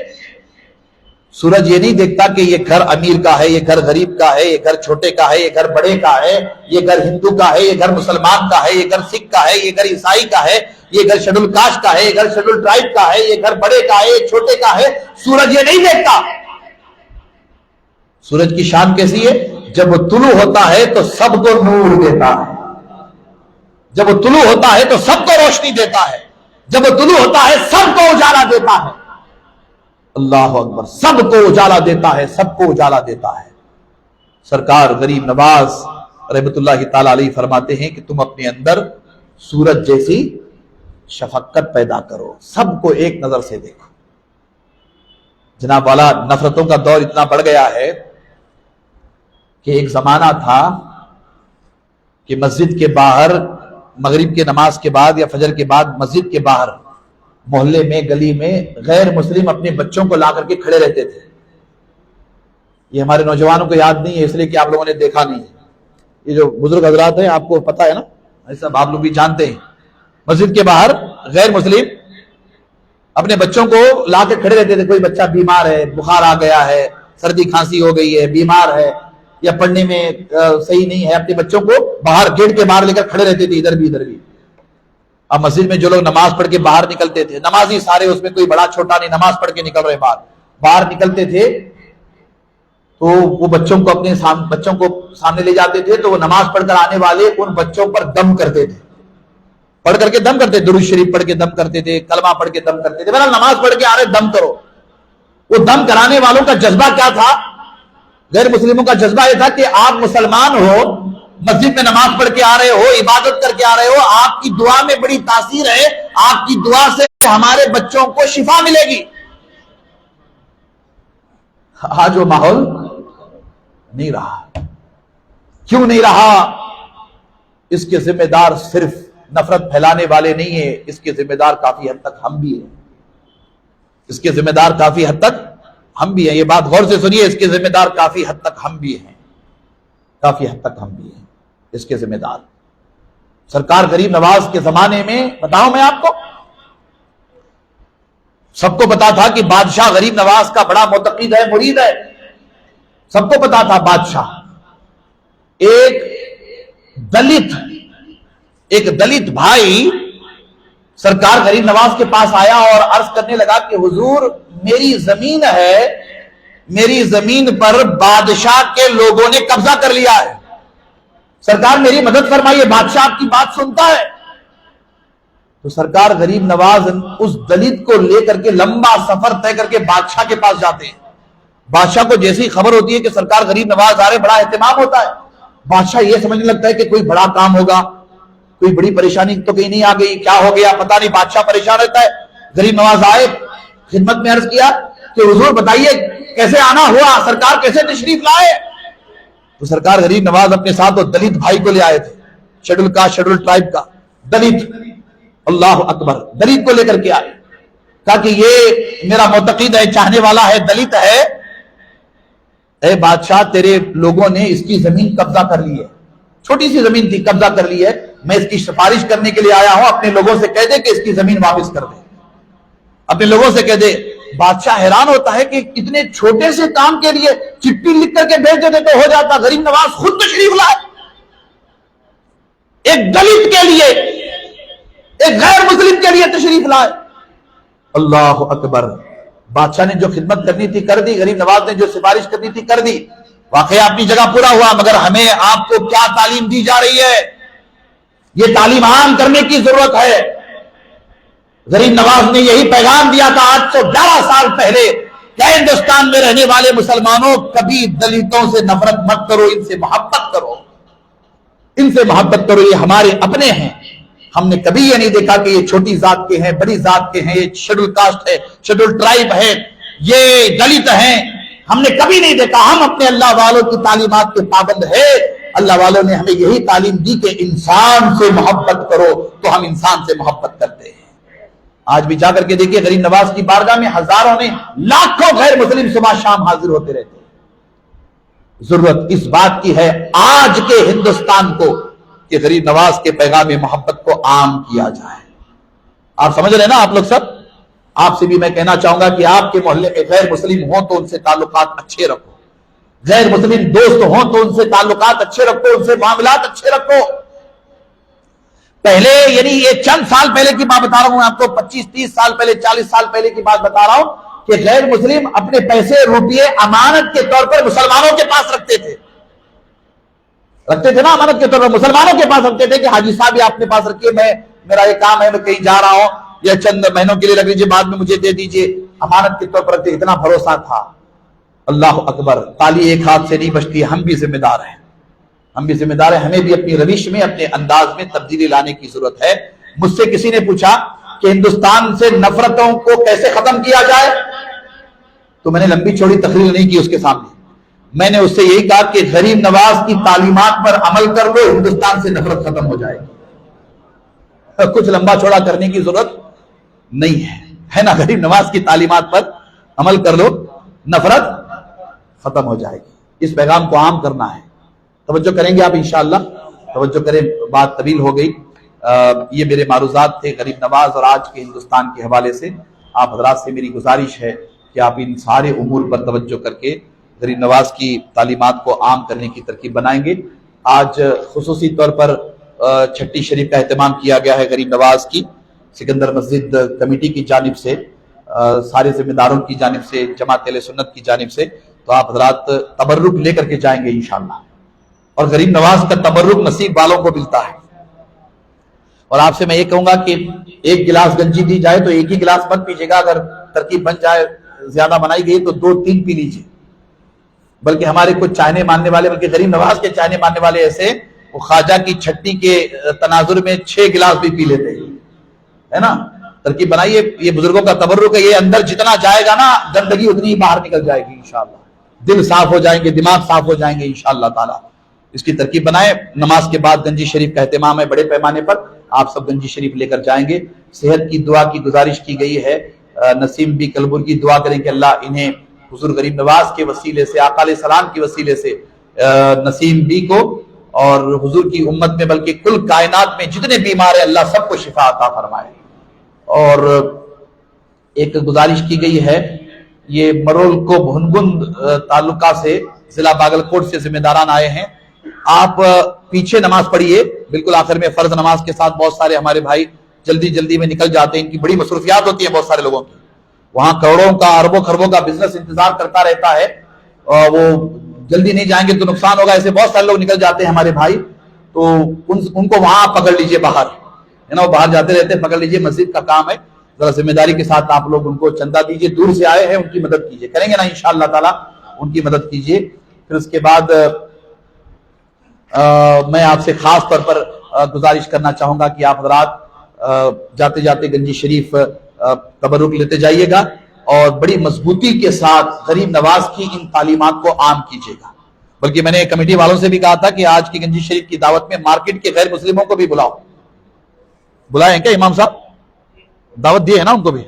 سورج یہ نہیں دیکھتا کہ یہ گھر امیر کا ہے، یہ گھر غریب کا ہے، یہ گھر چھوٹے کا ہے، یہ گھر بڑے کا ہے، یہ گھر ہندو کا ہے، یہ گھر مسلمان کا ہے، یہ گھر سکھ کا ہے، یہ گھر عیسائی کا ہے، یہ گھر شیڈول کاسٹ کا ہے، یہ گھر شیڈول ٹرائب کا ہے، یہ گھر بڑے کا ہے، یہ چھوٹے کا ہے۔ سورج یہ نہیں دیکھتا۔ سورج کی شان کیسی ہے؟ جب وہ طلوع ہوتا ہے تو سب کو نور دیتا ہے، جب وہ طلوع ہوتا ہے تو سب کو روشنی دیتا ہے، جب وہ طلوع ہوتا ہے سب کو اجالا دیتا ہے۔ اللہ اکبر۔ سب کو اجالا دیتا ہے، سب کو اجالا دیتا ہے۔ سرکار غریب نواز رحمت اللہ تعالی علیہ فرماتے ہیں کہ تم اپنے اندر سورج جیسی شفقت پیدا کرو، سب کو ایک نظر سے دیکھو۔ جناب والا، نفرتوں کا دور اتنا بڑھ گیا ہے کہ ایک زمانہ تھا کہ مسجد کے باہر مغرب کے نماز کے بعد یا فجر کے بعد مسجد کے باہر محلے میں، گلی میں غیر مسلم اپنے بچوں کو لا کر کے کھڑے رہتے تھے۔ یہ ہمارے نوجوانوں کو یاد نہیں ہے اس لیے کہ آپ لوگوں نے دیکھا نہیں ہے۔ یہ جو بزرگ حضرات ہیں آپ کو پتا ہے نا، ایسا آپ لوگ بھی جانتے ہیں، مسجد کے باہر غیر مسلم اپنے بچوں کو لا کے کھڑے رہتے تھے۔ کوئی بچہ بیمار ہے، بخار آ گیا ہے، سردی کھانسی ہو گئی ہے، بیمار ہے یا پڑھنے میں صحیح نہیں ہے، اپنے بچوں کو باہر گیٹ کے باہر لے کر کھڑے رہتے تھے، ادھر بھی ادھر بھی۔ اب مسجد میں جو لوگ نماز پڑھ کے باہر نکلتے تھے، نمازی سارے، اس میں کوئی بڑا چھوٹا نہیں، نماز پڑھ کے نکل رہے باہر نکلتے تھے تو وہ بچوں کو سامنے لے جاتے تھے تو وہ نماز پڑھ کر آنے والے ان بچوں پر دم کرتے تھے، پڑھ کر کے دم کرتے، درود شریف پڑھ کے دم کرتے تھے، کلمہ پڑھ کے دم کرتے تھے، بہرحال نماز پڑھ کے آ رہے دم کرو۔ وہ دم کرانے والوں کا جذبہ کیا تھا؟ غیر مسلموں کا جذبہ یہ تھا کہ آپ مسلمان ہو، مسجد میں نماز پڑھ کے آ رہے ہو، عبادت کر کے آ رہے ہو، آپ کی دعا میں بڑی تاثیر ہے، آپ کی دعا سے ہمارے بچوں کو شفا ملے گی۔ آج وہ ماحول نہیں رہا۔ کیوں نہیں رہا؟ اس کے ذمہ دار صرف نفرت پھیلانے والے نہیں ہیں، اس کے ذمہ دار کافی حد تک ہم بھی ہیں، اس کے ذمہ دار کافی حد تک ہم بھی ہیں۔ یہ بات غور سے سنیے، اس کے ذمہ دار کافی حد تک ہم بھی ہیں، کافی حد تک ہم بھی ہیں اس کے ذمہ دار۔ سرکار غریب نواز کے زمانے میں بتاؤں میں آپ کو، سب کو پتا تھا کہ بادشاہ غریب نواز کا بڑا معتقد ہے، مرید ہے، سب کو پتا تھا۔ بادشاہ ایک دلت بھائی سرکار غریب نواز کے پاس آیا اور عرض کرنے لگا کہ حضور میری زمین ہے، میری زمین پر بادشاہ کے لوگوں نے قبضہ کر لیا ہے، سرکار میری مدد فرمائیے، بادشاہ آپ کی بات سنتا ہے۔ تو سرکار غریب نواز اس دلت کو لے کر کے لمبا سفر طے کر کے بادشاہ کے پاس جاتے ہیں۔ بادشاہ کو جیسی خبر ہوتی ہے کہ سرکار غریب نواز آ رہے، بڑا اہتمام ہوتا ہے۔ بادشاہ یہ سمجھنے لگتا ہے کہ کوئی بڑا کام ہوگا، کوئی بڑی پریشانی تو کہیں نہیں آ گئی، کیا ہو گیا پتہ نہیں، بادشاہ پریشان رہتا ہے۔ غریب نواز آئے، خدمت میں عرض کیا کہ حضور بتائیے کیسے آنا ہوا، سرکار کیسے تشریف لائے؟ تو سرکار غریب نواز اپنے ساتھ وہ دلت بھائی کو لے آئے تھے، شیڈول کاسٹ، شیڈول ٹرائب کا دلت، اللہ اکبر، دلت کو لے کر کے آئے، کہا کہ یہ میرا معتقد ہے، چاہنے والا ہے، دلت ہے، اے بادشاہ تیرے لوگوں نے اس کی زمین قبضہ کر لی ہے، چھوٹی سی زمین تھی، قبضہ کر لی ہے، میں اس کی سفارش کرنے کے لیے آیا ہوں، اپنے لوگوں سے کہہ دے کہ اس کی زمین واپس کر دے، اپنے لوگوں سے کہہ دے۔ بادشاہ حیران ہوتا ہے کہ اتنے چھوٹے سے کام کے لیے چٹھی لکھ کر کے بھیج دیتے تو ہو جاتا، غریب نواز خود تشریف لائے، ایک دلت کے لیے، ایک غیر مسلم کے لیے تشریف لائے، اللہ اکبر۔ بادشاہ نے جو خدمت کرنی تھی کر دی، غریب نواز نے جو سفارش کرنی تھی کر دی، واقعہ اپنی جگہ پورا ہوا، مگر ہمیں آپ کو کیا تعلیم دی جا رہی ہے؟ یہ تعلیم عام کرنے کی ضرورت ہے۔ غریب نواز نے یہی پیغام دیا تھا آج سے 11 سال پہلے کہ ہندوستان میں رہنے والے مسلمانوں کبھی دلتوں سے نفرت مت کرو، ان سے محبت کرو، ان سے محبت کرو، یہ ہمارے اپنے ہیں. ہم نے کبھی یہ نہیں دیکھا کہ یہ چھوٹی ذات کے ہیں، بڑی ذات کے ہیں، یہ شیڈول کاسٹ ہے، شیڈول ٹرائب ہے، یہ دلت ہیں. ہم نے کبھی نہیں دیکھا. ہم اپنے اللہ والوں کی تعلیمات کے پابند ہیں. اللہ والوں نے ہمیں یہی تعلیم دی کہ انسان سے محبت کرو، تو ہم انسان سے محبت کرتے ہیں. آج بھی جا کر کے دیکھیے غریب نواز کی بارگاہ میں ہزاروں نے، لاکھوں غیر مسلم صبح شام حاضر ہوتے رہتے ہیں. ضرورت اس بات کی ہے آج کے ہندوستان کو کہ غریب نواز کے پیغام محبت کو عام کیا جائے. آپ سمجھ رہے ہیں نا آپ لوگ سب؟ آپ سے بھی میں کہنا چاہوں گا کہ آپ کے محلے میں غیر مسلم ہوں تو ان سے تعلقات اچھے رکھو، غیر مسلم دوست ہوں تو ان سے تعلقات اچھے رکھو، ان سے معاملات اچھے رکھو. پہلے یعنی یہ چند سال پہلے کی بات بتا رہا ہوں آپ کو، 25-30 سال پہلے، 40 سال پہلے کی بات بتا رہا ہوں کہ غیر مسلم اپنے پیسے روپیے امانت کے طور پر مسلمانوں کے پاس رکھتے تھے نا، امانت کے طور پر مسلمانوں کے پاس رکھتے تھے کہ حاجی صاحب یہ اپنے پاس رکھیے، میرا یہ کام ہے، میں کہیں جا رہا ہوں، یا چند مہینوں کے لیے رکھ لیجیے، بعد میں مجھے دے دیجیے. امانت کے طور پر رکھتے. اتنا بھروسہ تھا. اللہ اکبر. تالی ایک ہاتھ سے نہیں بجتی. ہم بھی ذمہ دار ہیں، ہم بھی ذمہ دار ہیں. ہمیں بھی اپنی روش میں، اپنے انداز میں تبدیلی لانے کی ضرورت ہے. مجھ سے کسی نے پوچھا کہ ہندوستان سے نفرتوں کو کیسے ختم کیا جائے، تو میں نے لمبی چوڑی تقریر نہیں کی اس کے سامنے. میں نے اس سے یہی کہا کہ غریب نواز کی تعلیمات پر عمل کر لو، ہندوستان سے نفرت ختم ہو جائے گی. کچھ لمبا چوڑا کرنے کی ضرورت نہیں ہے نا. غریب نواز کی تعلیمات پر عمل کر لو، نفرت ختم ہو جائے گی. اس پیغام کو عام کرنا ہے. توجہ کریں گے آپ انشاءاللہ؟ توجہ کریں. بات طویل ہو گئی. یہ میرے معروضات تھے غریب نواز اور آج کے ہندوستان کے حوالے سے. آپ حضرات سے میری گزارش ہے کہ آپ ان سارے امور پر توجہ کر کے غریب نواز کی تعلیمات کو عام کرنے کی ترکیب بنائیں گے. آج خصوصی طور پر چھٹی شریف کا اہتمام کیا گیا ہے غریب نواز کی سکندر مسجد کمیٹی کی جانب سے، سارے ذمہ داروں کی جانب سے، جماعت اہل سنت کی جانب سے. تو آپ حضرات تبرک لے کر کے جائیں گے انشاءاللہ. اور غریب نواز کا تبرک نصیب والوں کو ملتا ہے. اور آپ سے میں یہ کہوں گا کہ ایک گلاس گنجی دی جائے تو ایک ہی گلاس مت پیجیے گا. اگر ترکیب بن جائے، زیادہ بنائی گئی تو 2-3 پی لیجیے. بلکہ ہمارے کچھ چاہنے ماننے والے، بلکہ غریب نواز کے چاہنے ماننے والے ایسے، وہ خواجہ کی چھٹی کے تناظر میں 6 گلاس بھی پی لیتے ہے نا. ترکیب بنائیے. یہ بزرگوں کا تبرک ہے. یہ اندر جتنا جائے گا نا گندگی اتنی ہی باہر نکل جائے گی انشاءاللہ. دل صاف ہو جائیں گے، دماغ صاف ہو جائیں گے انشاءاللہ تعالی. اس کی ترکیب بنائیں. نماز کے بعد گنجی شریف کا اہتمام ہے بڑے پیمانے پر. آپ سب گنجی شریف لے کر جائیں گے. صحت کی دعا کی گزارش کی گئی ہے. نسیم بھی کلبر کی دعا کریں کہ اللہ انہیں حضور غریب نواز کے وسیلے سے، آقا علیہ السلام کے وسیلے سے، نسیم بھی کو اور حضور کی امت میں بلکہ کل کائنات میں جتنے بیمار ہیں اللہ سب کو شفا عطا فرمائے. اور ایک گزارش کی گئی ہے، یہ مرول کو بھنگند تعلقہ سے ضلع باگلکوٹ سے ذمہ داران آئے ہیں. آپ پیچھے نماز پڑھیے بالکل آخر میں فرض نماز کے ساتھ. بہت سارے ہمارے بھائی جلدی میں نکل جاتے ہیں. ان کی بڑی مصروفیات ہوتی ہیں بہت سارے لوگوں کی. وہاں کروڑوں کا، اربوں خربوں کا بزنس انتظار کرتا رہتا ہے. وہ جلدی نہیں جائیں گے تو نقصان ہوگا. ایسے بہت سارے لوگ نکل جاتے ہیں ہمارے بھائی. تو ان کو وہاں پکڑ لیجئے باہر، ہے نا. وہ باہر جاتے رہتے ہیں، پکڑ لیجئے. مسجد کا کام ہے، ذرا ذمہ داری کے ساتھ آپ لوگ ان کو چندہ دیجئے. دور سے آئے ہیں، ان کی مدد کیجئے. کریں گے نا انشاءاللہ تعالی؟ ان کی مدد کیجئے. پھر اس کے بعد میں آپ سے خاص طور پر گزارش کرنا چاہوں گا کہ آپ حضرات جاتے جاتے گنجی شریف تبرک لیتے جائیے گا اور بڑی مضبوطی کے ساتھ غریب نواز کی ان تعلیمات کو عام کیجیے گا. بلکہ میں نے کمیٹی والوں سے بھی کہا تھا کہ آج کی گنجی شریف کی دعوت میں مارکیٹ کے غیر مسلموں کو بھی بلاؤ. بلائے ہیں کیا امام صاحب؟ دعوت دیے ہے نا ان کو بھی؟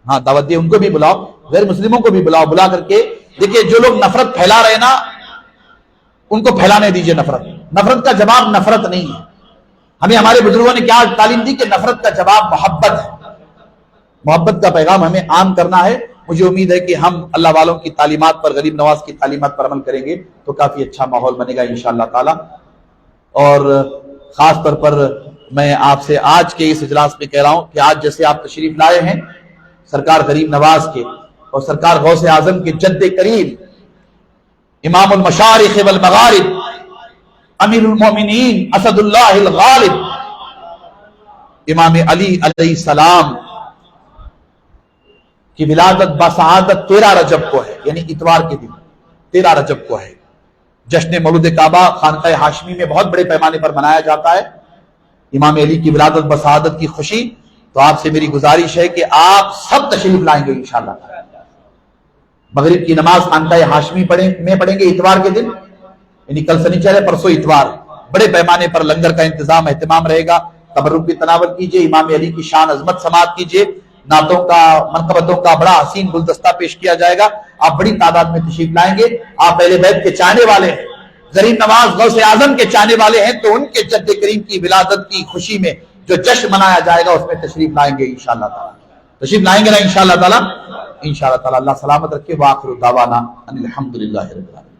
ہاں دعوت دیے، ان کو بھی بلاؤ. غیر مسلموں کو بھی بلاؤ. بلا کر کے دیکھیے جو لوگ نفرت پھیلا رہے نا ان کو پھیلانے دیجیے. نفرت کا جواب نفرت نہیں ہے. ہمیں ہمارے بزرگوں نے کیا تعلیم دی کہ نفرت کا جواب محبت ہے. محبت کا پیغام ہمیں عام کرنا ہے. مجھے امید ہے کہ ہم اللہ والوں کی تعلیمات پر، غریب نواز کی تعلیمات پر عمل کریں گے تو کافی اچھا ماحول بنے گا انشاءاللہ تعالی. اور خاص طور پر میں آپ سے آج کے اس اجلاس میں کہہ رہا ہوں کہ آج جیسے آپ تشریف لائے ہیں سرکار غریب نواز کے اور سرکار غوث اعظم کے جد کریم امام المشارق والمغارب امیر المومنین اسد اللہ الغالب امام علی علیہ السلام کی ولادت بسعادت 13 رجب کو ہے، یعنی اتوار کے دن 13 رجب کو ہے. جشن مولود کعبہ خانقاہ ہاشمی میں بہت بڑے پیمانے پر منایا جاتا ہے، امام علی کی ولادت بسعادت کی خوشی. تو آپ سے میری گزارش ہے کہ آپ سب تشریف لائیں گے انشاءاللہ. مغرب کی نماز خانقاہ ہاشمی میں پڑھیں گے اتوار کے دن، یعنی کل سنیچر ہے، پرسوں اتوار. بڑے پیمانے پر لنگر کا انتظام اہتمام رہے گا. تبرک کی تناول کیجئے، امام علی کی شان عظمت سماعت کیجئے، نعتوں کا منقبتوں کا بڑا حسین گلدستہ پیش کیا جائے گا. آپ بڑی تعداد میں تشریف لائیں گے. آپ اہل بیت کے چاہنے والے ہیں، غریب نواز غوث اعظم کے چاہنے والے ہیں، تو ان کے جد کریم کی ولادت کی خوشی میں جو جشن منایا جائے گا اس میں تشریف لائیں گے انشاءاللہ تعالی. تشریف لائیں گے نا انشاءاللہ تعالی. انشاءاللہ تعالی. اللہ سلامت رکھے. وآخر دعوانا ان الحمدللہ رب العالمین.